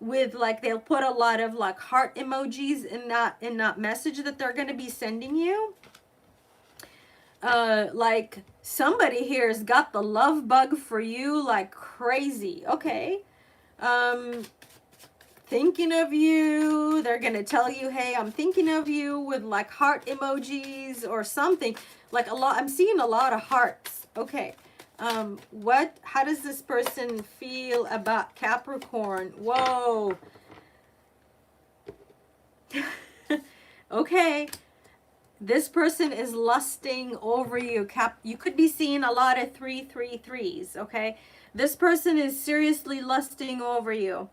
with like, they'll put a lot of like heart emojis in that message that they're going to be sending you. Like somebody here has got the love bug for you like crazy. Okay. Thinking of you. They're going to tell you, hey, I'm thinking of you, with like heart emojis or something. Like a lot, I'm seeing a lot of hearts. Okay. How does this person feel about Capricorn? Whoa. Okay. This person is lusting over you. You could be seeing a lot of 333s, okay? This person is seriously lusting over you.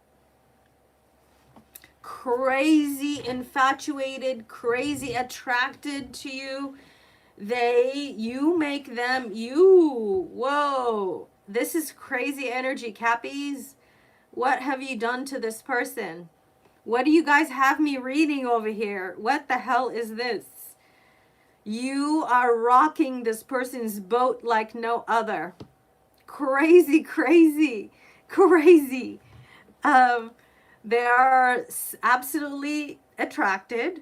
Crazy infatuated, crazy attracted to you. You make them, whoa. This is crazy energy, Cappies. What have you done to this person? What do you guys have me reading over here? What the hell is this? You are rocking this person's boat like no other. Crazy, crazy, crazy. They are absolutely attracted.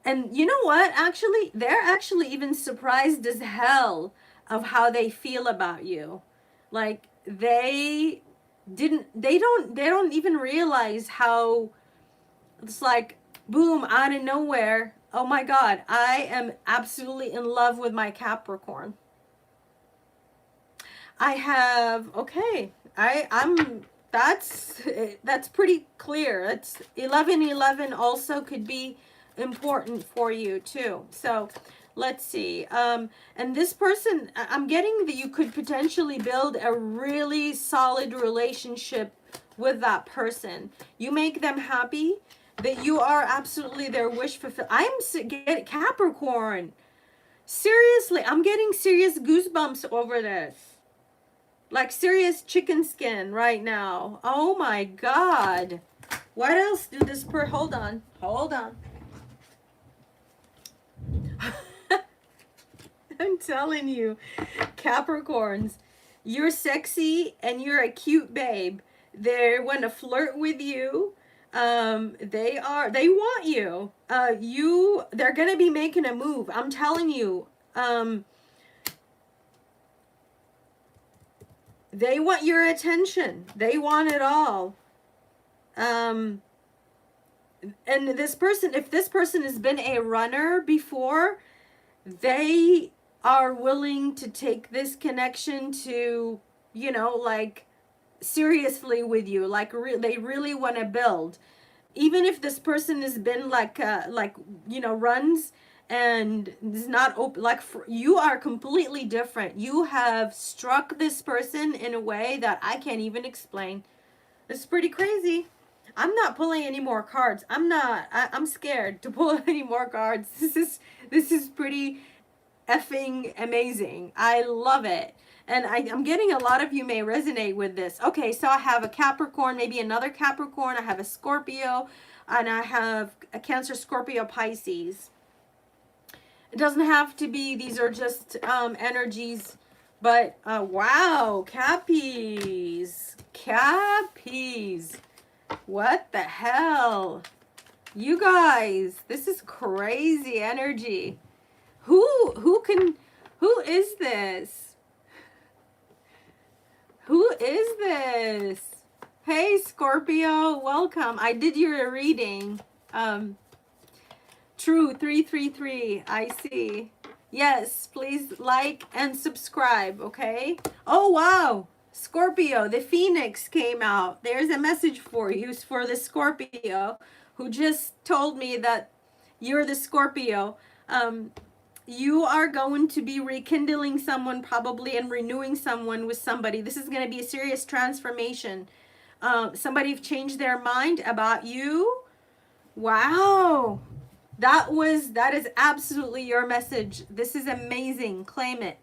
And you know what? Actually, they're actually even surprised as hell of how they feel about you. Like they don't even realize how it's like, boom, out of nowhere. Oh my God, I am absolutely in love with my Capricorn. That's pretty clear. It's 1111 also could be important for you too. So let's see. And this person, I'm getting that you could potentially build a really solid relationship with that person. You make them happy, that you are absolutely their wish fulfilled. Get Capricorn. Seriously, I'm getting serious goosebumps over this. Like serious chicken skin right now. Oh my God. What else do this hold on. I'm telling you, Capricorns, you're sexy and you're a cute babe. They want to flirt with you. They want you. They're going to be making a move. I'm telling you. They want your attention. They want it all. And this person, if this person has been a runner before, they are willing to take this connection to, like seriously with you. Like they really want to build. Even if this person has been runs and is not open, like you are completely different. You have struck this person in a way that I can't even explain. It's pretty crazy. I'm not pulling any more cards. I'm scared to pull any more cards. This is pretty effing amazing. I love it. And I'm getting a lot of you may resonate with this. Okay, so I have a Capricorn, maybe another Capricorn. I have a Scorpio, and I have a Cancer, Scorpio, Pisces. It doesn't have to be. These are just energies. But wow, Cappies. What the hell? You guys, this is crazy energy. Who is this? Who is this? Hey, Scorpio, welcome. I did your reading. True, 333, I see. Yes, please like and subscribe, okay? Oh, wow. Scorpio, the Phoenix came out. There's a message for you, for the Scorpio who just told me that you're the Scorpio. You are going to be rekindling someone probably and renewing someone with somebody. This is going to be a serious transformation. Somebody changed their mind about you. Wow. That is absolutely your message. This is amazing. Claim it.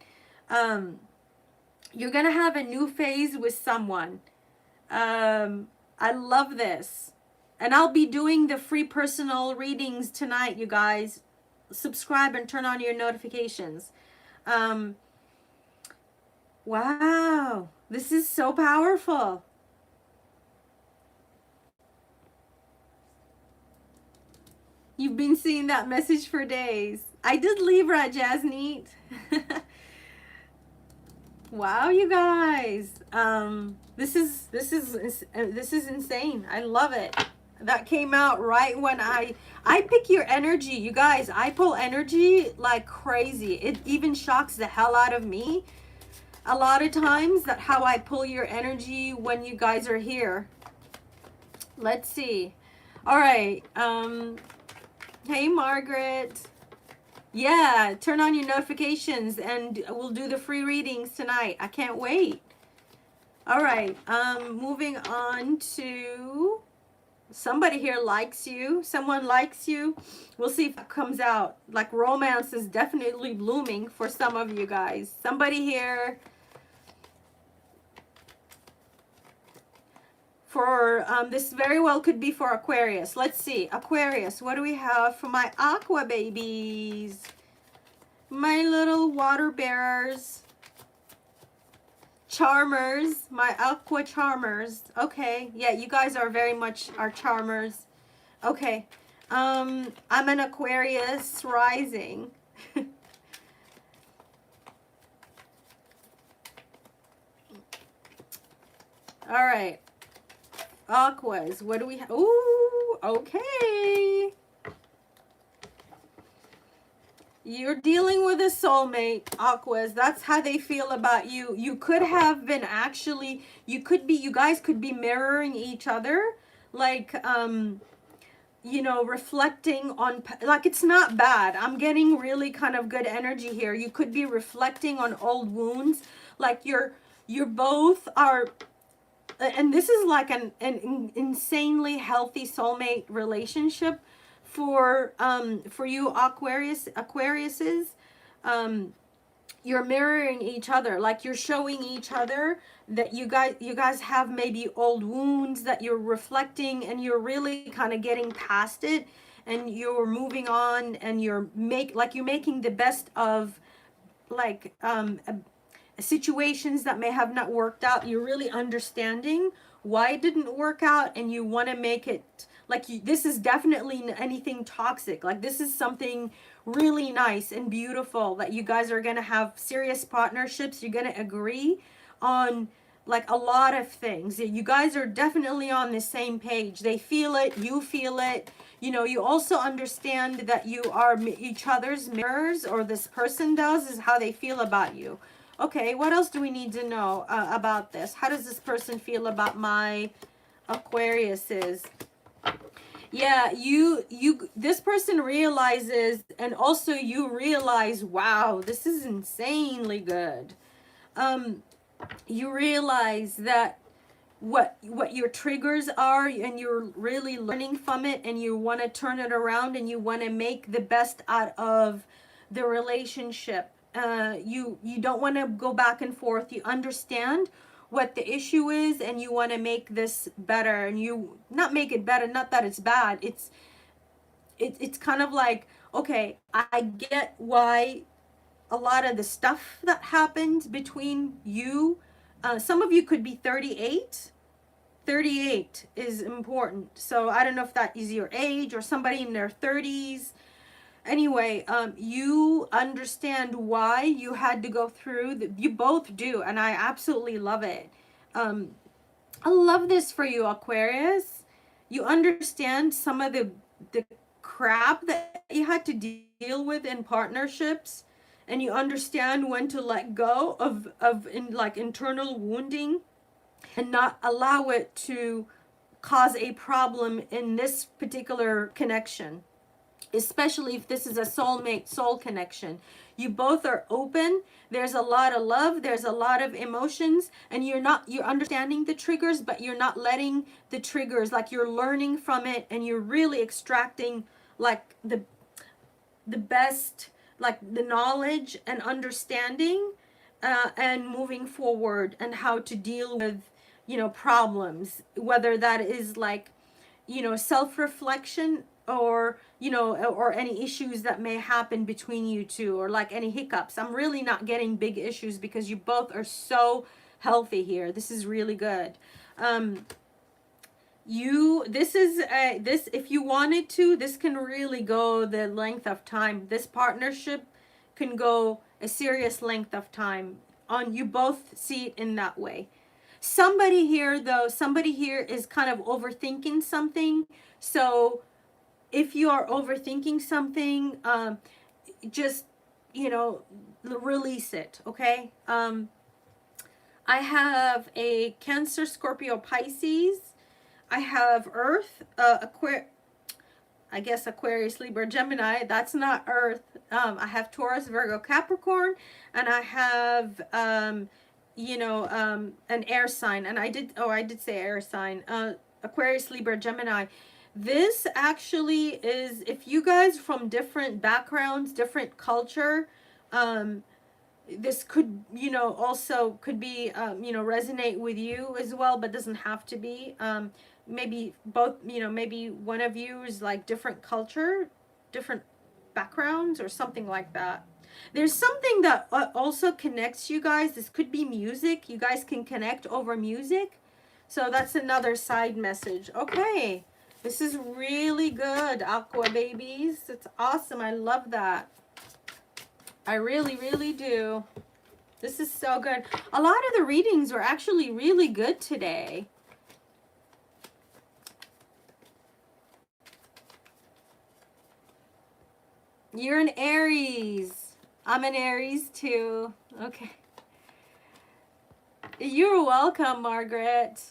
You're going to have a new phase with someone. I love this. And I'll be doing the free personal readings tonight, you guys. Subscribe and turn on your notifications. Wow. This is so powerful. You've been seeing that message for days. I did Libra, Jazz Neat. Wow, you guys. This is insane. I love it. That came out right when I pick your energy, you guys. I pull energy like crazy. It even shocks the hell out of me a lot of times, that how I pull your energy when you guys are here. Let's see. All right. Hey, Margaret. Yeah, turn on your notifications and we'll do the free readings tonight. I can't wait. All right. Moving on to somebody here likes you. Someone likes you. We'll see if it comes out. Like romance is definitely blooming for some of you guys. Somebody here for this very well could be for Aquarius. Let's see. Aquarius, what do we have for my aqua babies? My little water bearers. Charmers, my aqua charmers. Okay, yeah, you guys are very much our charmers. Okay, I'm an Aquarius rising. All right, Aquas, what do we have? Ooh, okay. You're dealing with a soulmate, Aquas. That's how they feel about you. You could have been actually, you guys could be mirroring each other. Like, you know, reflecting on, like, it's not bad. I'm getting really kind of good energy here. You could be reflecting on old wounds. Like you're both are, and this is like an insanely healthy soulmate relationship for you Aquariuses. You're mirroring each other, like you're showing each other that you guys have maybe old wounds that you're reflecting, and you're really kind of getting past it, and you're moving on, and you're making the best of like situations that may have not worked out. You're really understanding why it didn't work out, and you want to make it like this is definitely anything toxic. Like this is something really nice and beautiful that you guys are going to have serious partnerships. You're going to agree on like a lot of things. You guys are definitely on the same page. They feel it, you feel it. You know, you also understand that you are each other's mirrors, or this person does, is how they feel about you. Okay, what else do we need to know about this? How does this person feel about my Aquariuses? Yeah, this person realizes, and also you realize, wow, this is insanely good. You realize that what your triggers are, and you're really learning from it, and you want to turn it around, and you want to make the best out of the relationship. You don't want to go back and forth. You understand what the issue is, and you want to make this better, and you not make it better, not that it's bad. It's kind of like, okay, I get why a lot of the stuff that happened between you, some of you could be 38. 38 is important. So I don't know if that is your age or somebody in their 30s. Anyway, you understand why you had to go through you both do, and I absolutely love it. I love this for you, Aquarius. You understand some of the crap that you had to deal with in partnerships, and you understand when to let go of internal wounding and not allow it to cause a problem in this particular connection. Especially if this is a soulmate soul connection. You both are open. There's a lot of love. There's a lot of emotions, and you're understanding the triggers, but you're not letting the triggers, like you're learning from it, and you're really extracting like the best, like the knowledge and understanding, and moving forward, and how to deal with, you know, problems, whether that is like, you know, self-reflection, or, you know, or any issues that may happen between you two, or like any hiccups. I'm really not getting big issues because you both are so healthy here. This is really good. This is this, if you wanted to, this can really go the length of time. This partnership can go a serious length of time. On you both see it in that way. Somebody here though, somebody here is kind of overthinking something. So if you are overthinking something, just, you know, release it, okay? I have a Cancer, Scorpio, Pisces. I have Earth, I guess Aquarius, Libra, Gemini. That's not Earth. I have Taurus, Virgo, Capricorn, and I have, you know, an air sign. And I did say air sign. Aquarius, Libra, Gemini. This actually is, if you guys from different backgrounds, different culture, this could, you know, also could be, you know, resonate with you as well, but doesn't have to be. Maybe both, you know, maybe one of you is like different culture, different backgrounds or something like that. There's something that also connects you guys. This could be music. You guys can connect over music. So that's another side message. Okay. This is really good, Aqua babies. It's awesome. I love that. I really, really do. This is so good. A lot of the readings were actually really good today. You're an Aries. I'm an Aries too. Okay. You're welcome, Margaret.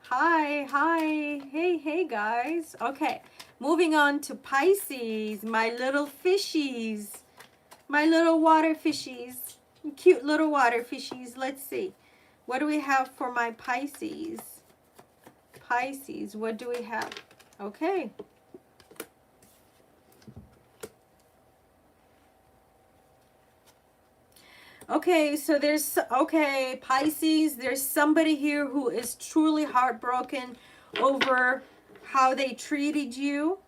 Hi, hi. Hey, hey, guys. Okay. Moving on to Pisces, my little fishies. My little water fishies. Cute little water fishies. Let's see. What do we have for my Pisces? Pisces, what do we have? Okay. Okay, so there's, okay, Pisces, there's somebody here who is truly heartbroken over how they treated you.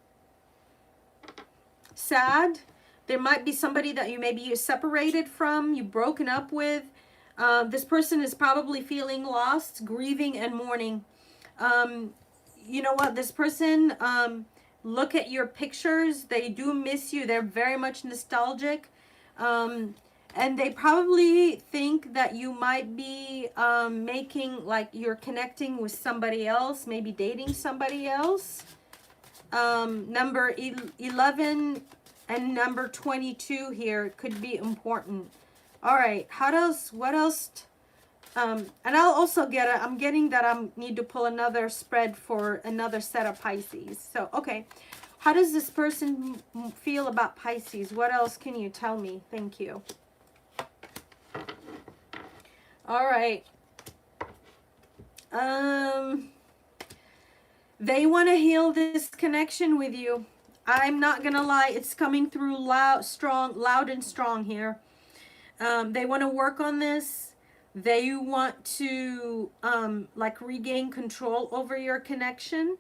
Sad. There might be somebody that you maybe you separated from, you broken up with. This person is probably feeling lost, grieving, and mourning. You know what? This person, look at your pictures. They do miss you. They're very much nostalgic. And they probably think that you might be making, like, you're connecting with somebody else, maybe dating somebody else. Number 11 and number 22 here could be important. All right, what else? And I'll also I'm getting that I need to pull another spread for another set of Pisces. So, okay. How does this person feel about Pisces? What else can you tell me? Thank you. All right. They want to heal this connection with you. I'm not going to lie. It's coming through loud and strong here. They want to work on this. They want to, like, regain control over your connection.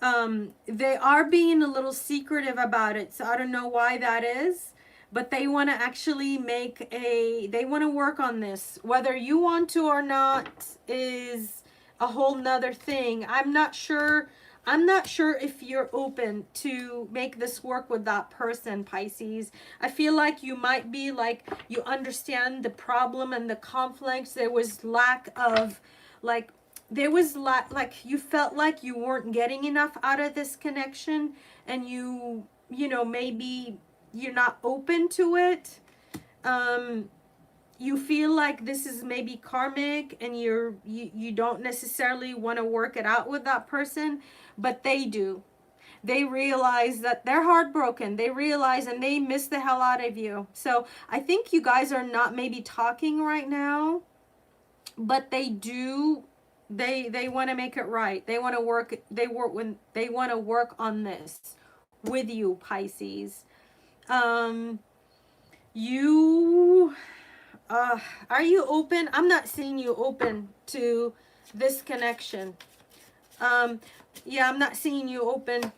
They are being a little secretive about it. So I don't know why that is. But they want to actually they want to work on this. Whether you want to or not is a whole nother thing. I'm not sure if you're open to make this work with that person, Pisces. I feel like you might be like, you understand the problem and the conflicts. There was lack of, like, you felt like you weren't getting enough out of this connection, and you know, maybe you're not open to it. You feel like this is maybe karmic, and you don't necessarily want to work it out with that person, but they do. They realize that they're heartbroken. They realize, and they miss the hell out of you. So I think you guys are not maybe talking right now, but they do. They want to make it right. They want to work. They want to work on this with you, Pisces. Are you open? I'm not seeing you open to this connection. Yeah, I'm not seeing you open.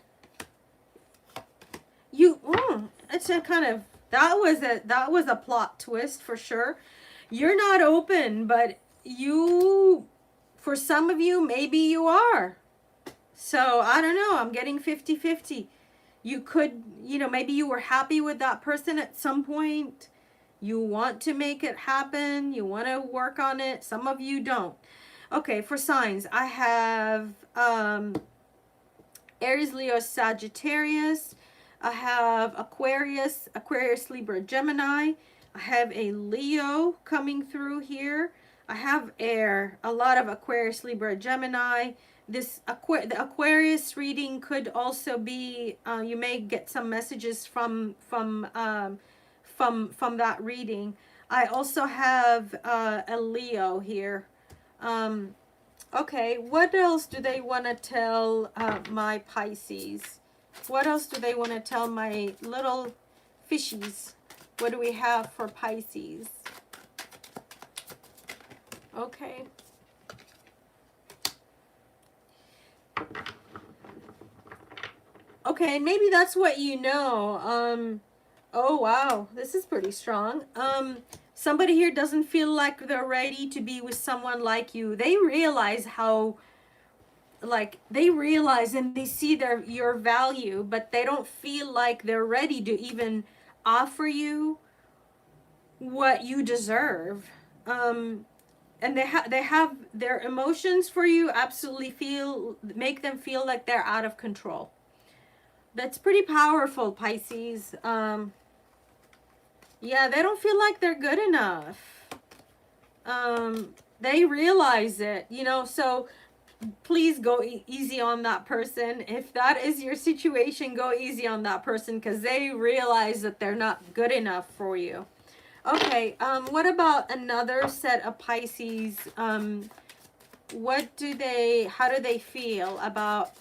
It's a kind of, that was a plot twist for sure. You're not open, but for some of you, maybe you are. So I don't know. I'm getting 50-50. You could, you know, maybe you were happy with that person at some point. You want to make it happen. You want to work on it. Some of you don't. Okay, for signs, I have Aries, Leo, Sagittarius. I have Aquarius, Libra, Gemini. I have a Leo coming through here. I have air, a lot of Aquarius, Libra, Gemini. The Aquarius reading could also be, you may get some messages from that reading. I also have a Leo here. Okay, what else do they want to tell my Pisces? What else do they want to tell my little fishies? What do we have for Pisces? Okay. Okay, maybe that's what you know. Oh, wow. This is pretty strong. Somebody here doesn't feel like they're ready to be with someone like you. They realize how, like, they realize and they see your value, but they don't feel like they're ready to even offer you what you deserve. And they have their emotions for you absolutely make them feel like they're out of control. That's pretty powerful, Pisces. Yeah, they don't feel like they're good enough. They realize it, you know, so please go easy on that person. If that is your situation, go easy on that person because they realize that they're not good enough for you. Okay, what about another set of Pisces? How do they feel about,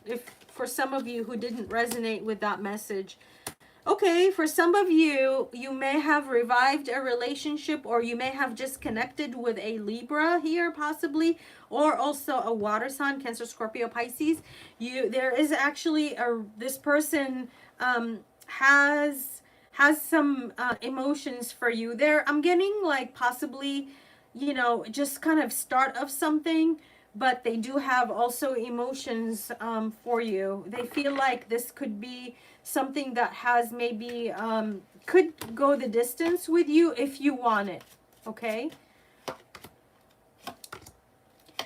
if for some of you who didn't resonate with that message? Okay, for some of you, you may have revived a relationship, or you may have just connected with a Libra here, possibly, or also a water sign, Cancer, Scorpio, Pisces. There is actually this person has some emotions for you. I'm getting like possibly, you know, just kind of start of something, but they do have also emotions for you. They feel like this could be something that has maybe could go the distance with you if you want it. Okay.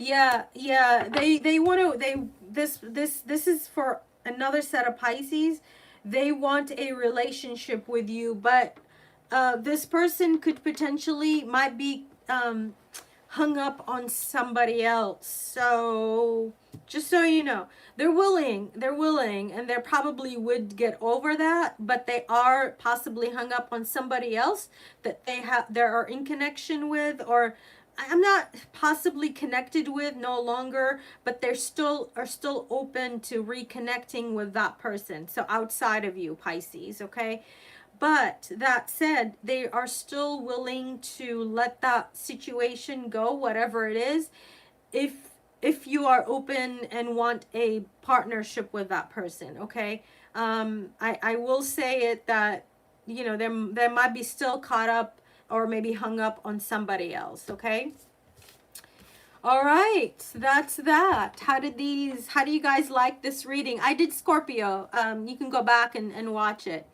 Yeah, they want to, this is for another set of Pisces. They want a relationship with you, but this person could potentially might be hung up on somebody else. So just so you know, they're willing, and they probably would get over that, but they are possibly hung up on somebody else that they are in connection with, or I'm not possibly connected with no longer, but they're still open to reconnecting with that person. So outside of you, Pisces, okay? But that said, they are still willing to let that situation go, whatever it is, if you are open and want a partnership with that person, okay? I will say it that, you know, they might be still caught up or maybe hung up on somebody else, okay? All right, that's that. How do you guys like this reading? I did Scorpio. You can go back and watch it.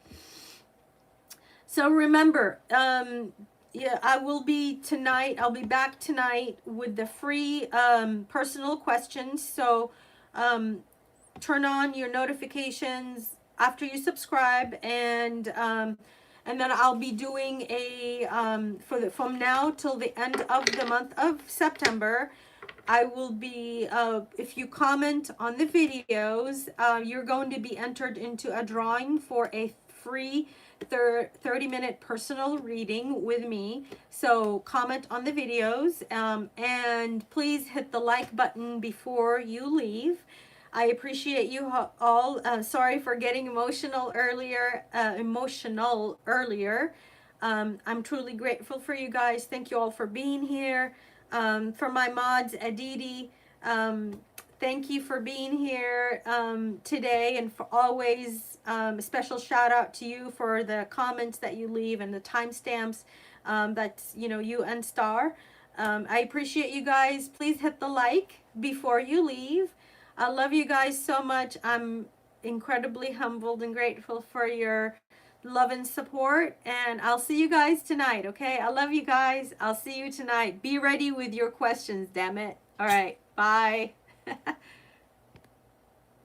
So remember, yeah, I'll be back tonight with the free personal questions. So turn on your notifications after you subscribe, and then I'll be doing a from now till the end of the month of September. I will be, if you comment on the videos, you're going to be entered into a drawing for a free 30-minute personal reading with me. So comment on the videos, and please hit the like button before you leave. I appreciate you all. Sorry for getting emotional earlier. I'm truly grateful for you guys. Thank you all for being here. For my mods, Aditi, thank you for being here today, and for always. A special shout out to you for the comments that you leave and the timestamps. That's, you know, you and Star. I appreciate you guys. Please hit the like before you leave. I love you guys so much. I'm incredibly humbled and grateful for your love and support. And I'll see you guys tonight, okay? I love you guys. I'll see you tonight. Be ready with your questions, damn it. All right. Bye.